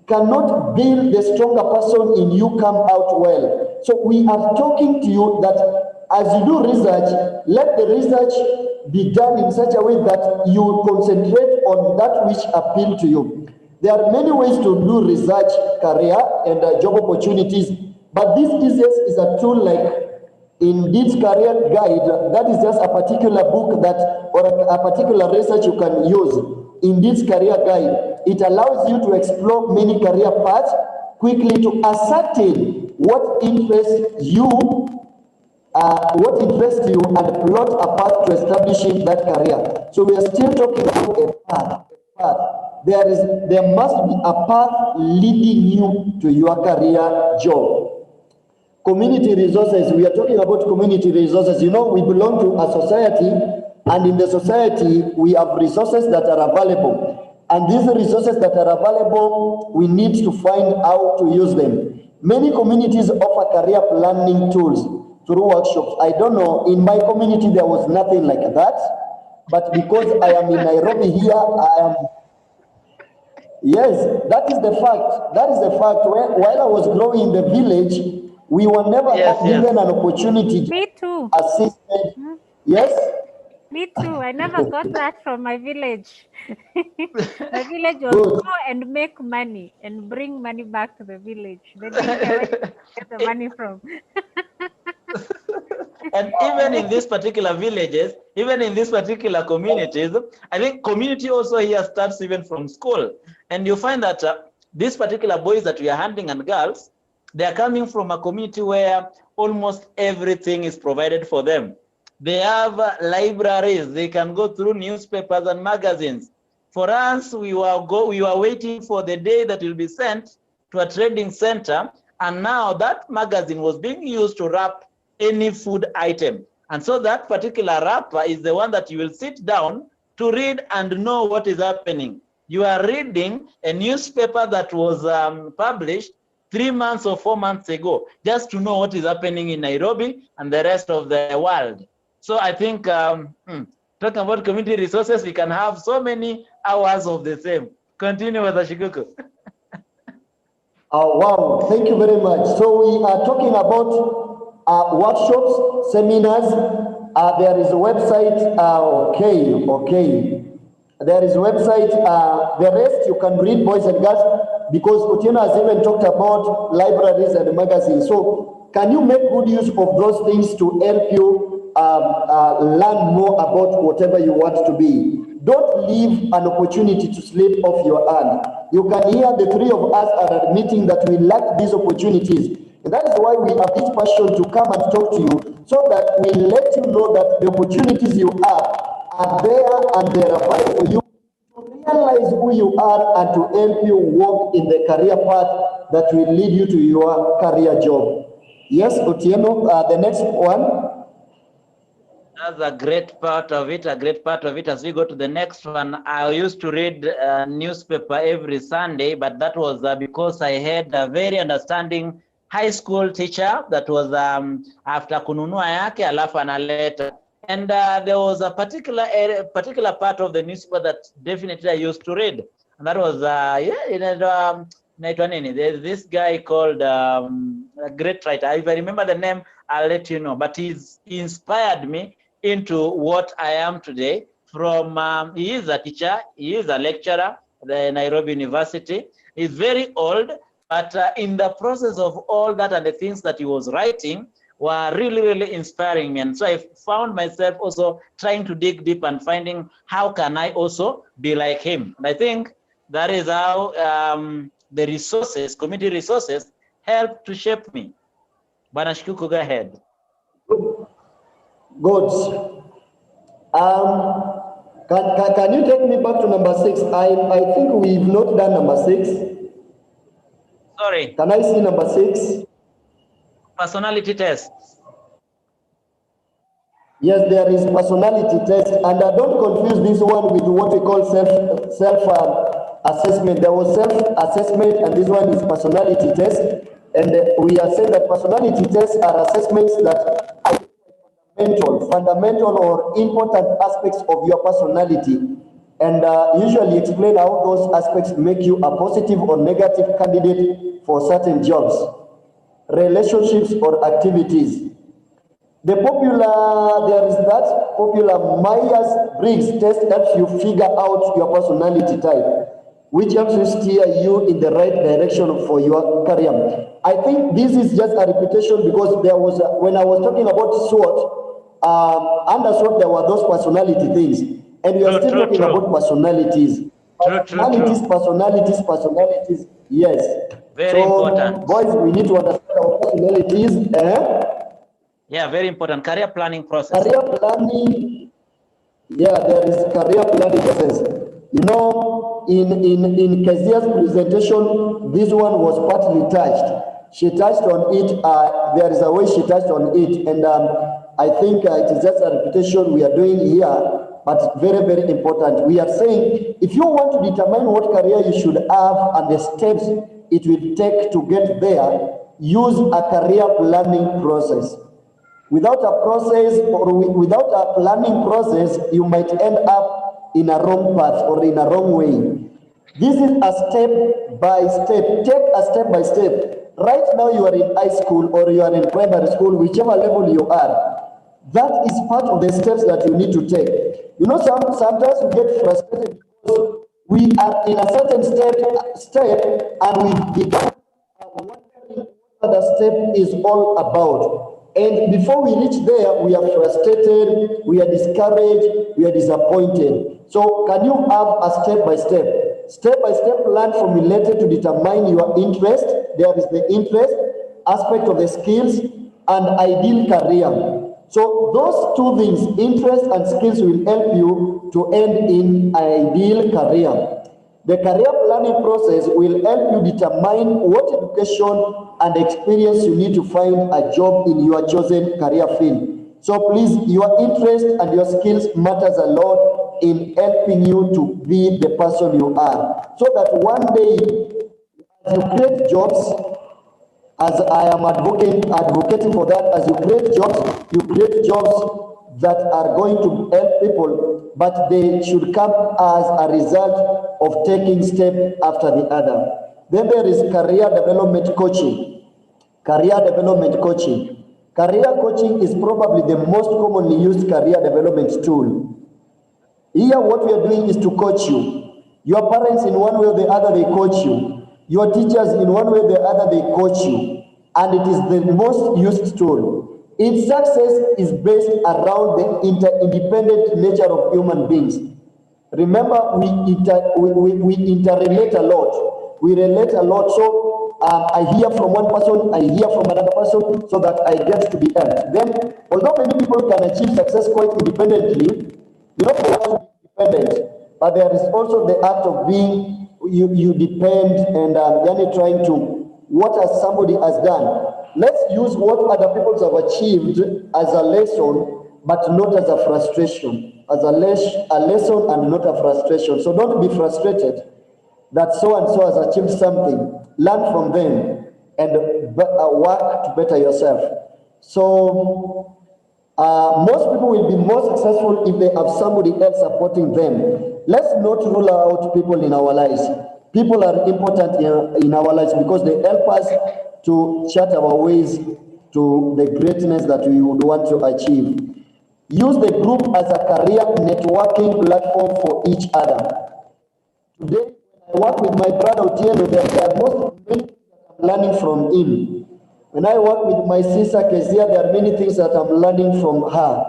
cannot build the stronger person in you come out well. So we are talking to you that as you do research, let the research be done in such a way that you concentrate on that which appeal to you. There are many ways to do research, career, and job opportunities, but this is a tool like Indeed's career guide. That is just a particular book that, or a particular research you can use. Indeed's career guide. It allows you to explore many career paths quickly to ascertain what interests you and plot a path to establishing that career. So we are still talking about a path. There must be a path leading you to your career job. Community resources, we are talking about community resources. You know, we belong to a society, and in the society, we have resources that are available. And these resources that are available, we need to find how to use them. Many communities offer career planning tools through workshops. I don't know, in my community, there was nothing like that. But because I am in Nairobi here, yes, that is the fact. That is the fact. While I was growing in the village, we were never given an opportunity Me too. assistance. Yes? Me too. I never got that from my village. My village was go and make money and bring money back to the village. They didn't care where to get the money from. And even in these particular villages, even in these particular communities, I think community also here starts even from school. And you find that these particular boys that we are handling and girls, they are coming from a community where almost everything is provided for them. They have libraries. They can go through newspapers and magazines. For us, we were waiting for the day that will be sent to a trading center, and now that magazine was being used to wrap any food item. And so that particular wrapper is the one that you will sit down to read and know what is happening. You are reading a newspaper that was published 3 months or 4 months ago, just to know what is happening in Nairobi and the rest of the world. So I think talking about community resources, we can have so many hours of the same. Continue with Ashikuku. Wow, thank you very much. So we are talking about workshops, seminars. There is a website. Okay. There is a website. The rest you can read, boys and girls, because Otieno has even talked about libraries and magazines. So can you make good use of those things to help you learn more about whatever you want to be? Don't leave an opportunity to slip off your hand. You can hear the three of us are admitting that we lack these opportunities. And that is why we have this passion to come and talk to you, so that we let you know that the opportunities you have are there and they are available for you to realize who you are and to help you walk in the career path that will lead you to your career job. Yes, Otieno, the next one. That's a great part of it, As we go to the next one, I used to read a newspaper every Sunday, but that was because I had a very understanding high school teacher that was after kununua yake alafu analeta. And there was a particular part of the newspaper that definitely I used to read. And that was, there's this guy called a great writer. If I remember the name, I'll let you know. But he inspired me into what I am today. From he is a teacher, he is a lecturer at the Nairobi University. He's very old, but in the process of all that and the things that he was writing were really, really inspiring me. And so I found myself also trying to dig deep and finding how can I also be like him. And I think that is how the resources, community resources, help to shape me. Bwana Shikuku, go ahead. Good. Can you take me back to number 6? I think we've not done number 6. Sorry. Can I see number 6? Personality tests. Yes, there is personality test, and don't confuse this one with what we call self-assessment. There was self-assessment, and this one is personality test. And we are saying that personality tests are assessments that are fundamental or important aspects of your personality, and usually explain how those aspects make you a positive or negative candidate for certain jobs, relationships, or activities. there is that popular Myers-Briggs test helps you figure out your personality type, which helps you steer you in the right direction for your career. I think this is just a repetition because there was, when I was talking about SWOT, under SWOT there were those personality things, and we are still talking about personalities. Personalities, yes. Very important. Boys, we need to understand our personalities. Yeah, very important. Career planning process. Career planning, yeah, there is career planning process. You know, in Kezia's presentation, this one was partly touched. She touched on it. There is a way she touched on it, and I think it is just a repetition we are doing here, but very, very important. We are saying if you want to determine what career you should have and the steps it will take to get there, use a career planning process. Without a process or without a planning process, you might end up in a wrong path or in a wrong way. This is a step by step. Take a step by step. Right now you are in high school or you are in primary school, whichever level you are. That is part of the steps that you need to take. You know, sometimes we get frustrated because we are in a certain step and we become wondering what the step is all about. And before we reach there, we are frustrated, we are discouraged, we are disappointed. So can you have a step-by-step plan formulated to determine your interest? There is the interest, aspect of the skills, and ideal career. So those two things, interest and skills, will help you to end in ideal career. The career planning process will help you determine what education and experience you need to find a job in your chosen career field. So please, your interest and your skills matters a lot in helping you to be the person you are. So that one day, as you create jobs, as I am advocating for that, as you create jobs that are going to help people, but they should come as a result of taking step after the other. Then there is career development coaching. Career coaching is probably the most commonly used career development tool. Here what we are doing is to coach you. Your parents in one way or the other, they coach you. Your teachers in one way or the other, they coach you. And it is the most used tool. Its success is based around the independent nature of human beings. Remember, we interrelate a lot. We relate a lot. So I hear from one person, I hear from another person, so that I get to be helped. Then, although many people can achieve success quite independently, you don't have to be independent, but there is also the act of being, you depend and you're trying to, what has somebody has done. Let's use what other people have achieved as a lesson, but not as a frustration. As a lesson and not a frustration. So don't be frustrated that so and so has achieved something. Learn from them and work to better yourself. So most people will be more successful if they have somebody else supporting them. Let's not rule out people in our lives. People are important in our lives because they help us to chart our ways to the greatness that we would want to achieve. Use the group as a career networking platform for each other. Today, when I work with my brother Otieno, there are most many things that I'm learning from him. When I work with my sister Kezia, there are many things that I'm learning from her.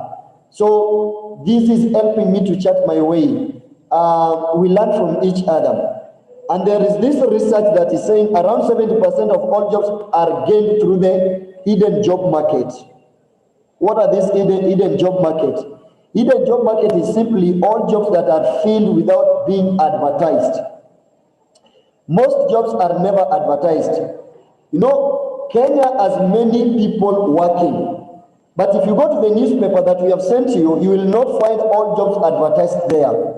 So this is helping me to chart my way. We learn from each other. And there is this research that is saying around 70% of all jobs are gained through the hidden job market. What are these hidden job market? Hidden job market is simply all jobs that are filled without being advertised. Most jobs are never advertised. You know, Kenya has many people working. But if you go to the newspaper that we have sent to you, you will not find all jobs advertised there.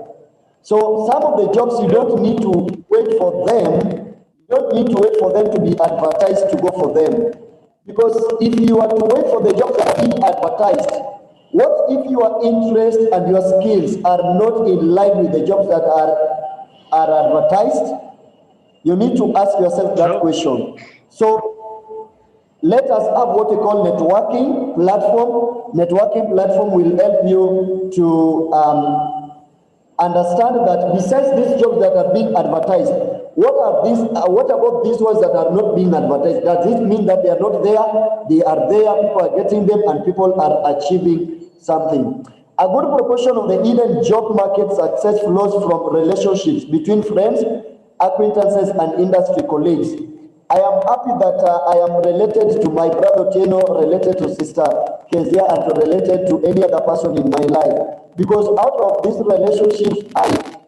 So some of the jobs you don't need to wait for them. You don't need to wait for them to be advertised to go for them. Because if you are to wait for the jobs that are being advertised, what if your interest and your skills are not in line with the jobs that are advertised? You need to ask yourself that question. So Let us have what we call networking platform. Networking platform will help you to understand that besides these jobs that are being advertised, what about these ones that are not being advertised? Does it mean that they are not there? They are there, people are getting them, and people are achieving something. A good proportion of the hidden job market success flows from relationships between friends, acquaintances, and industry colleagues. I am happy that I am related to my brother Teno, related to Sister Kezia, and related to any other person in my life. Because out of these relationships,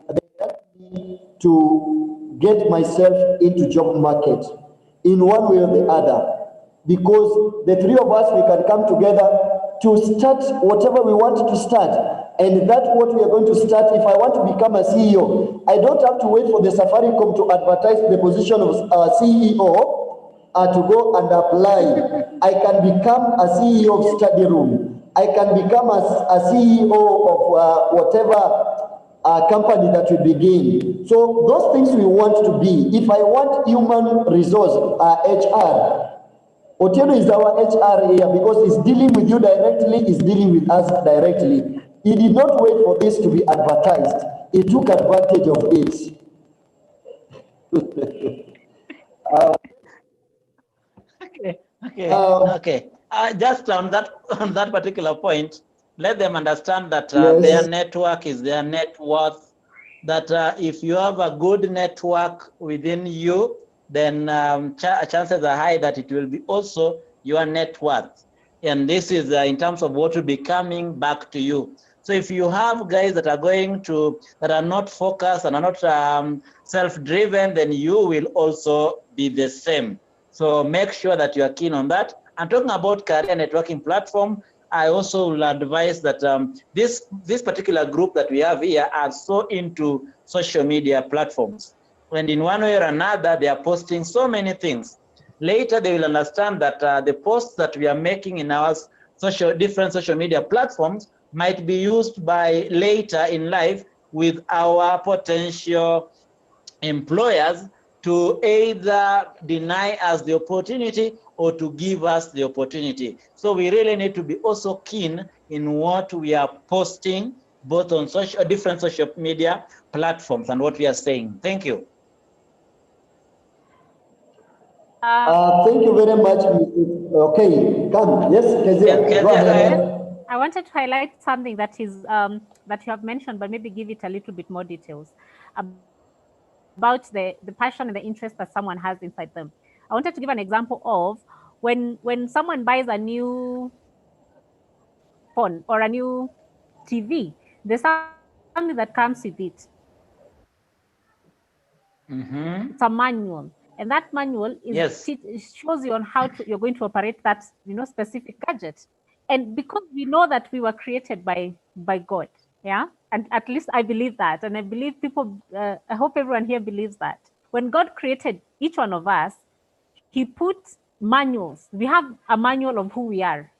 they help me to get myself into job market in one way or the other. Because the three of us, we can come together to start whatever we want to start. And that's what we are going to start. If I want to become a CEO, I don't have to wait for the Safaricom to advertise the position of CEO to go and apply. I can become a CEO of study room. I can become a CEO of whatever company that we begin. So those things we want to be. If I want human resource, HR, Otieno is our HR here because he's dealing with you directly, he's dealing with us directly. He did not wait for this to be advertised. He took advantage of it. Okay. Just on that particular point, let them understand that Yes. their network is their net worth. That if you have a good network within you, then chances are high that it will be also your net worth. And this is in terms of what will be coming back to you. So if you have guys that are not focused and are not self-driven, then you will also be the same. So make sure that you are keen on that. And talking about career networking platform, I also will advise that this particular group that we have here are so into social media platforms. And in one way or another, they are posting so many things. Later, they will understand that the posts that we are making in our different social media platforms might be used by later in life with our potential employers to either deny us the opportunity or to give us the opportunity. So we really need to be also keen in what we are posting, both on different social media platforms and what we are saying. Thank you. Thank you very much, Mrs. Okay, come. Yes, Kezia, go ahead. I wanted to highlight something that is that you have mentioned, but maybe give it a little bit more details about the passion and the interest that someone has inside them. I wanted to give an example of when someone buys a new phone or a new TV, there's something that comes with it. It's a manual, and that manual is it shows you on how you're going to operate that specific gadget. And because we know that we were created by God, yeah, and at least I believe that, and I believe people. I hope everyone here believes that when God created each one of us, He put manuals. We have a manual of who we are,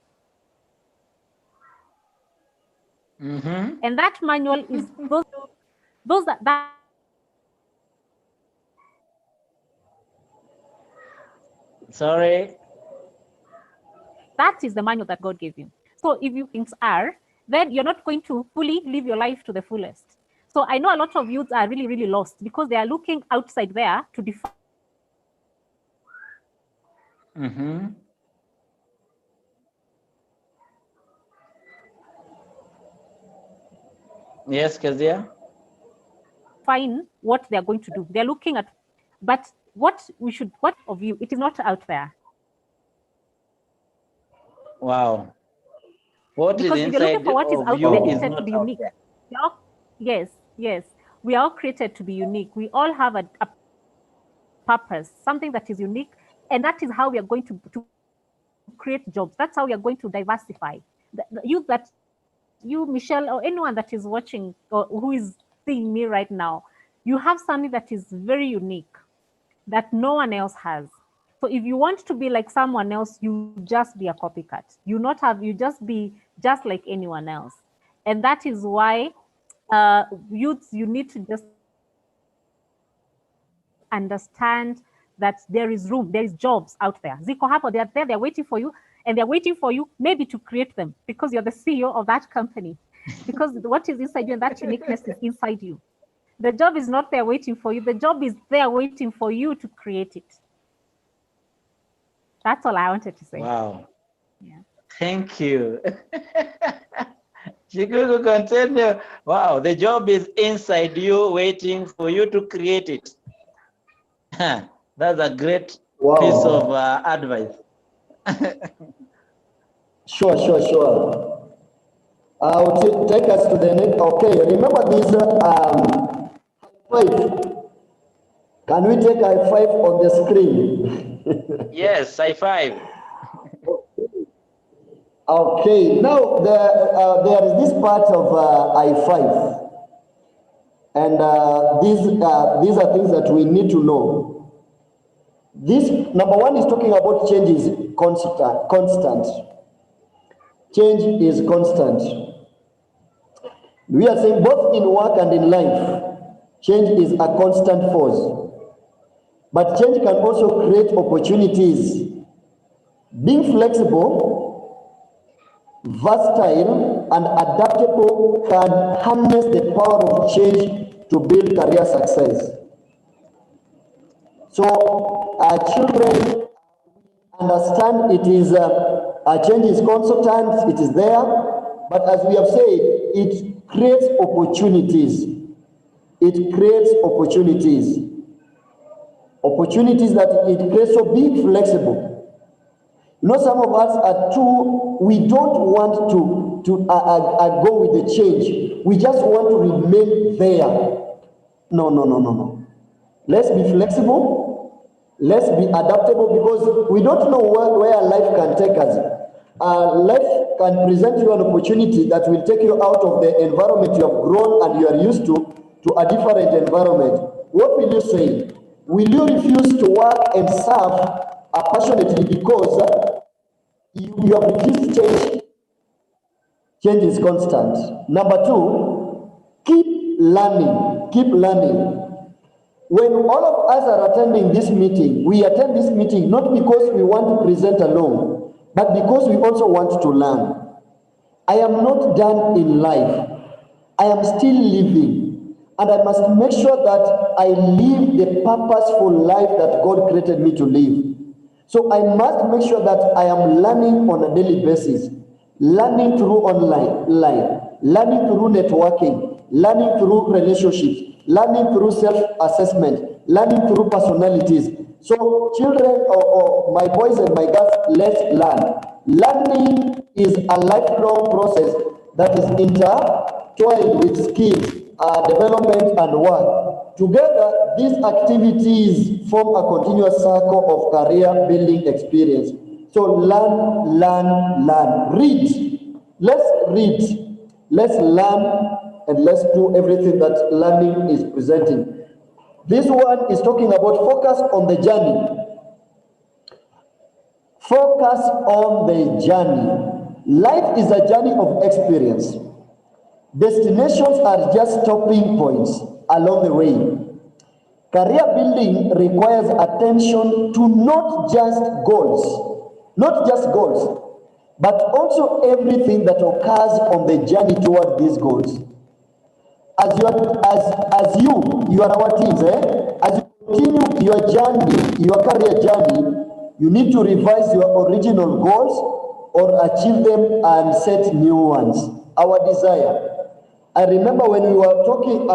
and that manual is those that. Sorry. That is the manual that God gave you. So if you things are, then you're not going to fully live your life to the fullest. So I know a lot of youths are really, really lost because they are looking outside there to define. Yes, Kezia. Find what they are going to do. They're looking at, but what of you, it is not out there. Wow. What because is if you're looking inside for what is of out you there, is it's not to be out unique. there. Yes. We are all created to be unique. We all have a purpose, something that is unique, and that is how we are going to create jobs. That's how we are going to diversify. You, Michelle, or anyone that is watching or who is seeing me right now, you have something that is very unique that no one else has. So if you want to be like someone else, you just be a copycat. You just be just like anyone else. And that is why youths, you need to just understand that there is room, there is jobs out there. Ziko hapo, they're there, they're waiting for you, and they're waiting for you maybe to create them because you're the CEO of that company. Because what is inside you and that uniqueness is inside you. The job is not there waiting for you. The job is there waiting for you to create it. That's all I wanted to say. Wow. Yeah. Thank you. Chikuku continue. Wow, the job is inside you waiting for you to create it. That's a great Wow. piece of advice. Sure. I'll take us to the next. Okay, remember this five. Can we take high five on the screen? Yes, high five. Okay, now there is this part of I5, and these are things that we need to know. This number one is talking about change is constant. Change is constant. We are saying both in work and in life, change is a constant force. But change can also create opportunities. Being flexible, versatile, and adaptable can harness the power of change to build career success. So our children understand it is change is constant, it is there, but as we have said, it creates opportunities. It creates opportunities. Opportunities that it creates, so be flexible. You know, some of us are we don't want to go with the change. We just want to remain there. No. Let's be flexible. Let's be adaptable, because we don't know where life can take us. Life can present you an opportunity that will take you out of the environment you have grown and you are used to a different environment. What will you say? Will you refuse to work and serve passionately because you have refused change? Change is constant. Number two, keep learning. Keep learning. When all of us are attending this meeting, we attend this meeting not because we want to present alone, but because we also want to learn. I am not done in life. I am still living, and I must make sure that I live the purposeful life that God created me to live. So I must make sure that I am learning on a daily basis, learning through online, learning through networking, learning through relationships, learning through self-assessment, learning through personalities. So children or my boys and my girls, let's learn. Learning is a lifelong process that is intertwined with skills, development and work. Together, these activities form a continuous circle of career building experience. So learn. Read. Let's read. Let's learn, and let's do everything that learning is presenting. This one is talking about focus on the journey. Focus on the journey. Life is a journey of experience. Destinations are just stopping points along the way. Career building requires attention to not just goals, but also everything that occurs on the journey toward these goals. As you are our teams, as you continue your journey, your career journey, you need to revise your original goals or achieve them and set new ones. Our desire. I remember when we were talking,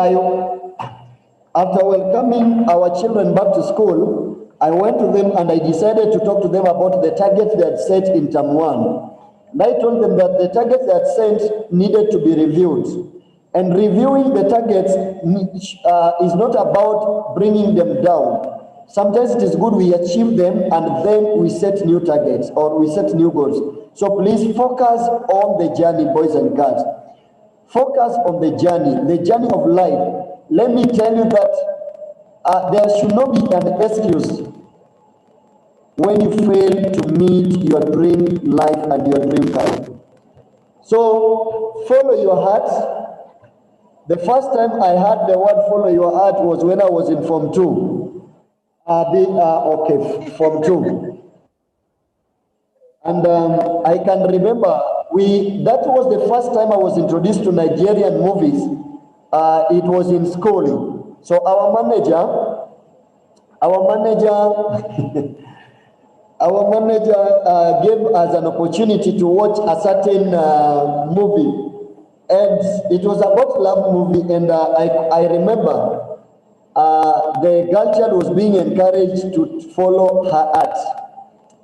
after welcoming our children back to school, I went to them and I decided to talk to them about the targets they had set in term 1. And I told them that the targets they had set needed to be reviewed. And reviewing the targets is not about bringing them down. Sometimes it is good we achieve them and then we set new targets or we set new goals. So please focus on the journey, boys and girls. Focus on the journey of life. Let me tell you that there should not be an excuse when you fail to meet your dream life and your dream career. So follow your heart. The first time I heard the word follow your heart was when I was in Form 2. Okay, Form 2. And I can remember that was the first time I was introduced to Nigerian movies. It was in school. So our manager, our manager gave us an opportunity to watch a certain movie, and it was about love movie. And I remember the girl child was being encouraged to follow her art.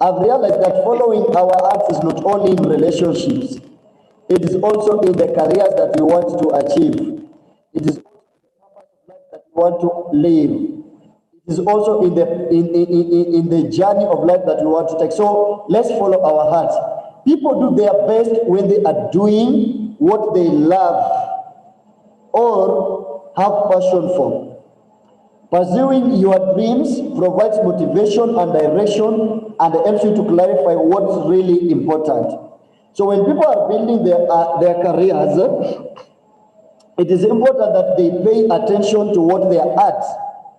I've realized that following our arts is not only in relationships, it is also in the careers that we want to achieve. It is that we want to live. It is also in the journey of life that we want to take. So let's follow our hearts. People do their best when they are doing what they love or have passion for. Pursuing your dreams provides motivation and direction and helps you to clarify what's really important. So when people are building their careers, it is important that they pay attention to what their arts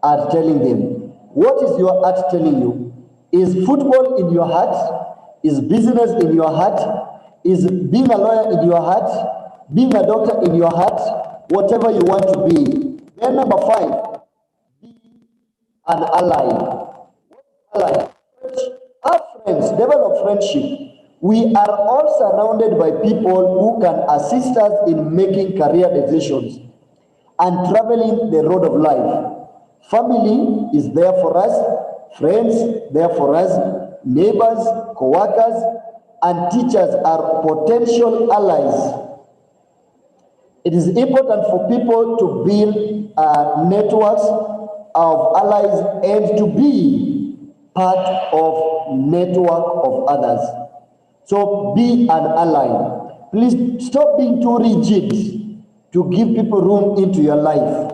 are telling them. What is your art telling you? Is football in your heart? Is business in your heart? Is being a lawyer in your heart? Being a doctor in your heart? Whatever you want to be. Then number 5, an ally. Ally. Our friends, develop friendship. We are all surrounded by people who can assist us in making career decisions and traveling the road of life. Family is there for us, friends there for us, neighbors, co-workers, and teachers are potential allies. It is important for people to build networks of allies and to be part of network of others. So be an ally. Please stop being too rigid to give people room into your life.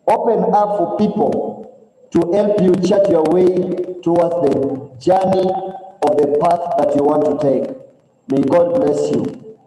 Open up for people to help you chart your way towards the journey of the path that you want to take. May God bless you.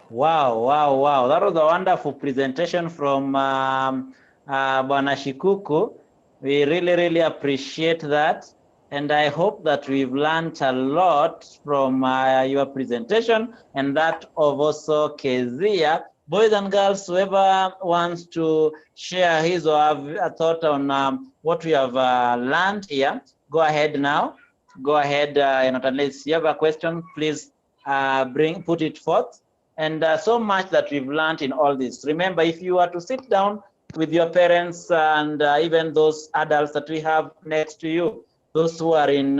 Wow. That was a wonderful presentation from Bwana Shikuku. We really appreciate that. And I hope that we've learned a lot from your presentation and that of also Kezia. Boys and girls, whoever wants to share his or have a thought on what we have learned here, go ahead now. Go ahead, and unless you have a question, please put it forth. And so much that we've learned in all this. Remember, if you are to sit down with your parents and even those adults that we have next to you, those who are in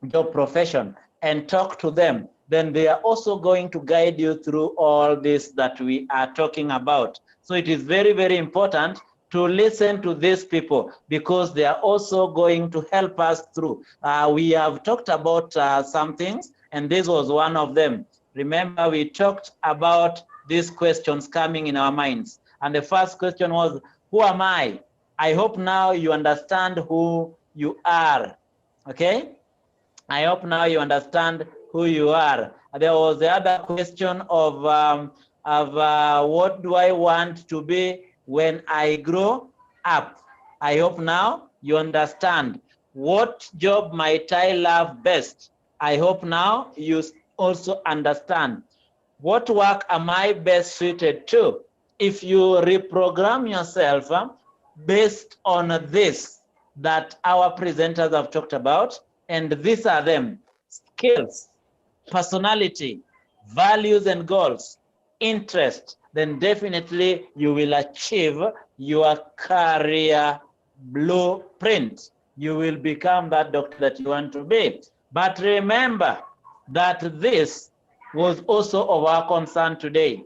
job profession, and talk to them, then they are also going to guide you through all this that we are talking about. So it is very important to listen to these people because they are also going to help us through. We have talked about some things, and this was one of them. Remember, we talked about these questions coming in our minds. And the first question was, who am I? I hope now you understand who you are, okay? I hope now you understand who you are. There was the other question of what do I want to be when I grow up? I hope now you understand. What job might I love best? I hope now you also understand. What work am I best suited to? If you reprogram yourself based on this that our presenters have talked about, and these are them: skills, personality, values and goals, interest, then definitely you will achieve your career blueprint. You will become that doctor that you want to be. But remember that this was also of our concern today,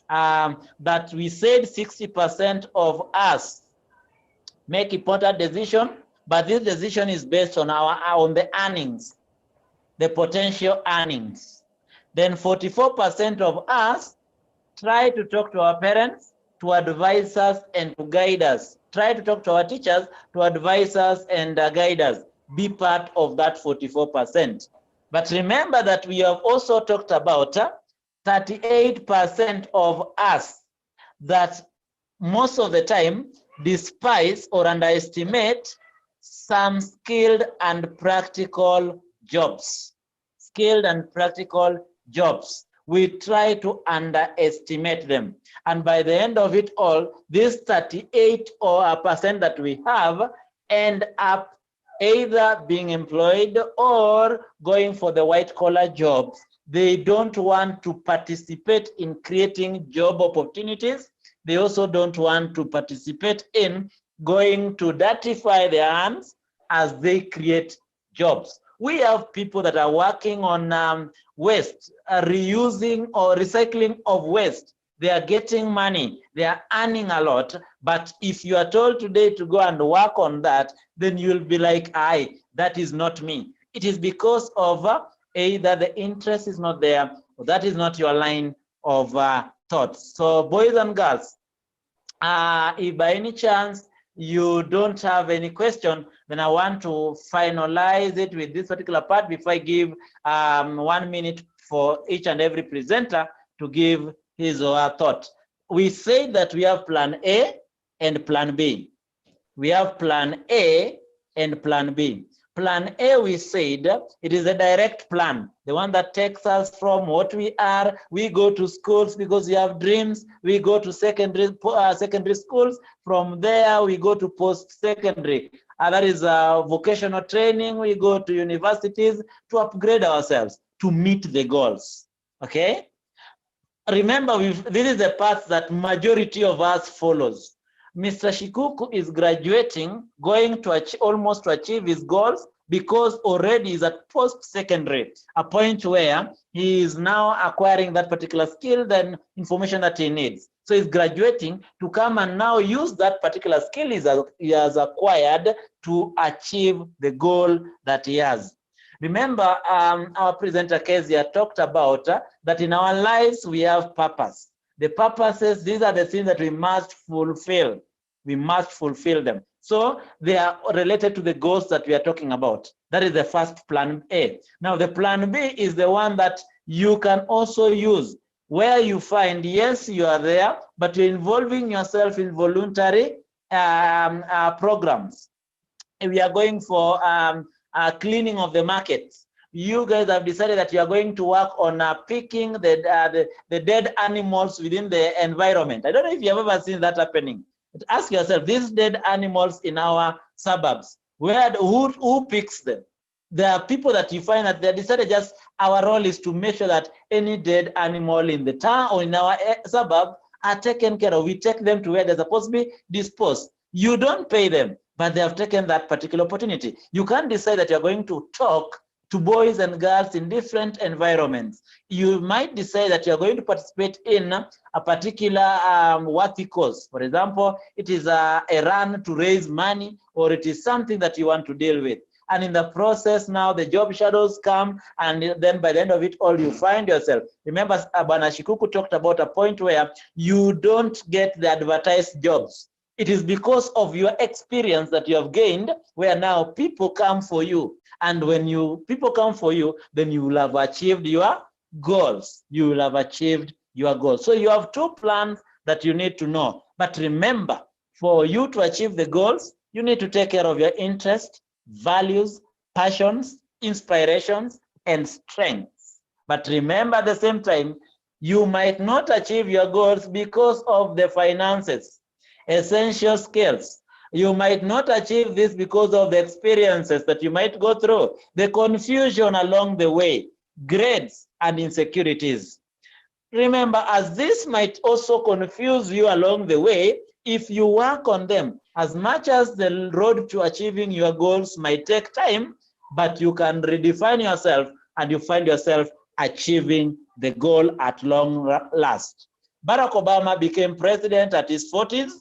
that we said 60% of us make important decision, but this decision is based on the earnings, the potential earnings. Then 44% of us try to talk to our parents, to advise us and to guide us. Try to talk to our teachers to advise us and guide us. Be part of that 44%. But remember that we have also talked about 38% of us that most of the time despise or underestimate some skilled and practical jobs. Skilled and practical jobs. We try to underestimate them. And by the end of it all, this 38% that we have end up either being employed or going for the white collar jobs. They don't want to participate in creating job opportunities. They also don't want to participate in going to dirtify their hands as they create jobs. We have people that are working on waste, reusing or recycling of waste. They are getting money, they are earning a lot. But if you are told today to go and work on that, then you'll be like, aye, that is not me. It is because of either the interest is not there, or that is not your line of thoughts. So boys and girls, if by any chance you don't have any question, then I want to finalize it with this particular part before I give 1 minute for each and every presenter to give his or her thought. We say that we have plan A and plan B. We have plan A and plan B. Plan A, we said, it is a direct plan, the one that takes us from what we are. We go to schools because we have dreams. We go to secondary schools. From there, we go to post-secondary. That is vocational training. We go to universities to upgrade ourselves, to meet the goals. Okay? Remember, this is the path that majority of us follows. Mr. Shikuku is graduating, going to almost to achieve his goals, because already is at post-secondary, a point where he is now acquiring that particular skill, then information that he needs. So he's graduating to come and now use that particular skill he has acquired to achieve the goal that he has. Remember, our presenter Kezia talked about that in our lives we have purpose. The purposes, these are the things that we must fulfill. We must fulfill them. So they are related to the goals that we are talking about. That is the first plan A. Now the plan B is the one that you can also use, where you find, yes, you are there, but you're involving yourself in voluntary programs. We are going for cleaning of the markets. You guys have decided that you are going to work on picking the dead animals within the environment. I don't know if you have ever seen that happening. But ask yourself, these dead animals in our suburbs, who picks them? There are people that you find that they decided just our role is to make sure that any dead animal in the town or in our suburb are taken care of. We take them to where they're supposed to be disposed. You don't pay them, but they have taken that particular opportunity. You can't decide that you're going to talk to boys and girls in different environments. You might decide that you're going to participate in a particular worthy cause. For example, it is a run to raise money, or it is something that you want to deal with. And in the process now, the job shadows come, and then by the end of it all, you find yourself. Remember, Bwana Shikuku talked about a point where you don't get the advertised jobs. It is because of your experience that you have gained, where now people come for you. And when people come for you, then you will have achieved your goals. You will have achieved your goals. So you have two plans that you need to know. But remember, for you to achieve the goals, you need to take care of your interests, values, passions, inspirations, and strengths. But remember, at the same time, you might not achieve your goals because of the finances, essential skills. You might not achieve this because of the experiences that you might go through, the confusion along the way, grades, and insecurities. Remember, as this might also confuse you along the way, if you work on them, as much as the road to achieving your goals might take time, but you can redefine yourself and you find yourself achieving the goal at long last. Barack Obama became president at his 40s.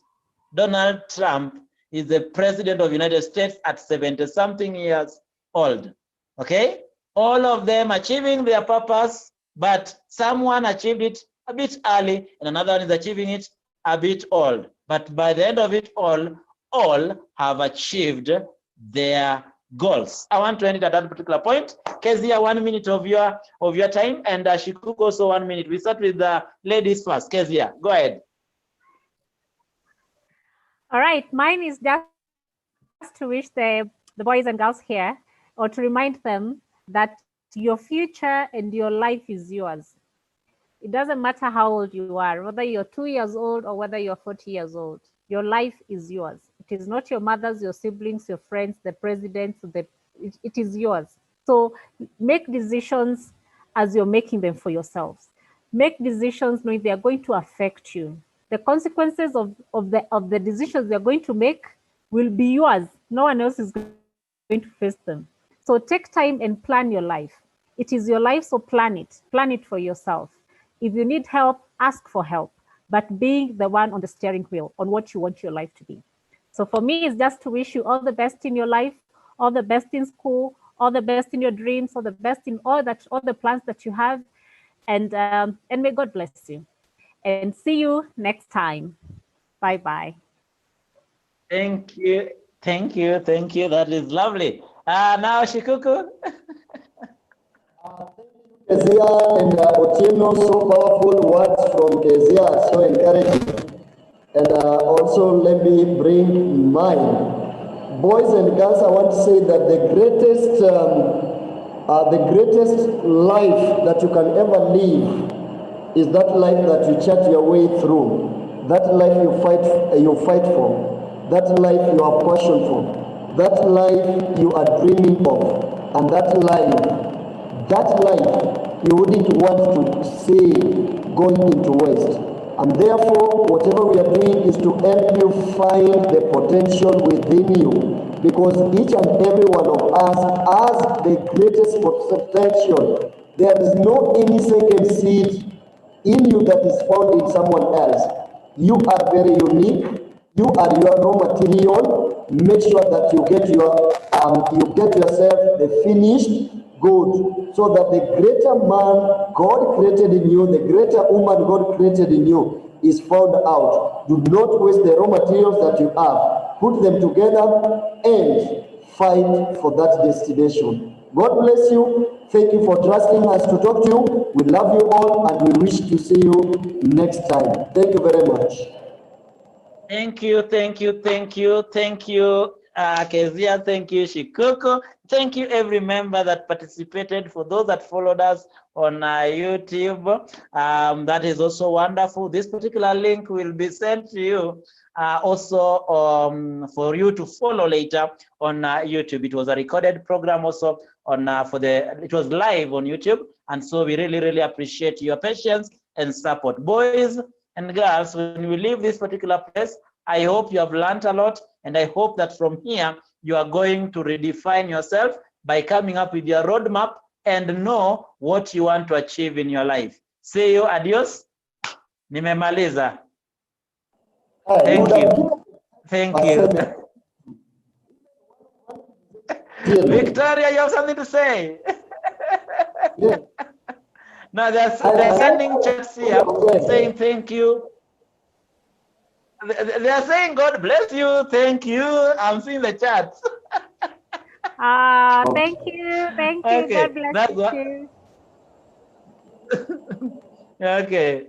Donald Trump is the president of the United States at 70-something years old. Okay? All of them achieving their purpose, but someone achieved it a bit early and another one is achieving it a bit old. But by the end of it all have achieved their goals. I want to end it at that particular point. Kezia, 1 minute of your time, and Shikuku also 1 minute. We start with the ladies first. Kezia, go ahead. All right, mine is just to wish the boys and girls here, or to remind them that your future and your life is yours. It doesn't matter how old you are, whether you're 2 years old or whether you're 40 years old. Your life is yours. It is not your mother's, your siblings, your friends, the president. It is yours. So make decisions as you're making them for yourselves. Make decisions knowing they are going to affect you. The consequences of the decisions you're going to make will be yours. No one else is going to face them. So take time and plan your life. It is your life, so plan it. Plan it for yourself. If you need help, ask for help, but being the one on the steering wheel on what you want your life to be. So for me, it's just to wish you all the best in your life, all the best in school, all the best in your dreams, all the best in all the plans that you have, and may God bless you. And see you next time. Bye-bye. Thank you. Thank you. Thank you. That is lovely. Now, Shikuku. Kezia and Otieno, so powerful words from Kezia, so encouraging. And also let me bring mine. Boys and girls, I want to say that the greatest life that you can ever live is that life that you chat your way through, that life you fight for, that life you are passion for, that life you are dreaming of, and that life you wouldn't want to see going into waste. And therefore, whatever we are doing is to help you find the potential within you, because each and every one of us has the greatest potential. There is no any second seed in you that is found in someone else. You are very unique. You are your raw material. Make sure that you get yourself the finished good, so that the greater man God created in you, the greater woman God created in you is found out. Do not waste the raw materials that you have. Put them together and fight for that destination. God bless you. Thank you for trusting us to talk to you. We love you all and we wish to see you next time. Thank you very much. Thank you, thank you, thank you, thank you, Kezia, thank you, Shikuku. Thank you, every member that participated. For those that followed us on YouTube, that is also wonderful. This particular link will be sent to you also for you to follow later on YouTube. It was a recorded program also on it was live on YouTube, and so we really, really appreciate your patience and support. Boys and girls, when we leave this particular place, I hope you have learned a lot, and I hope that from here you are going to redefine yourself by coming up with your roadmap and know what you want to achieve in your life. See you, adios. Nimemaliza. Thank you. Thank you. Victoria, you have something to say? Yeah. No, they're sending chats here saying thank you. They are saying God bless you, thank you. I'm seeing the chats. Thank you. Thank you. Okay, God bless you too. Okay.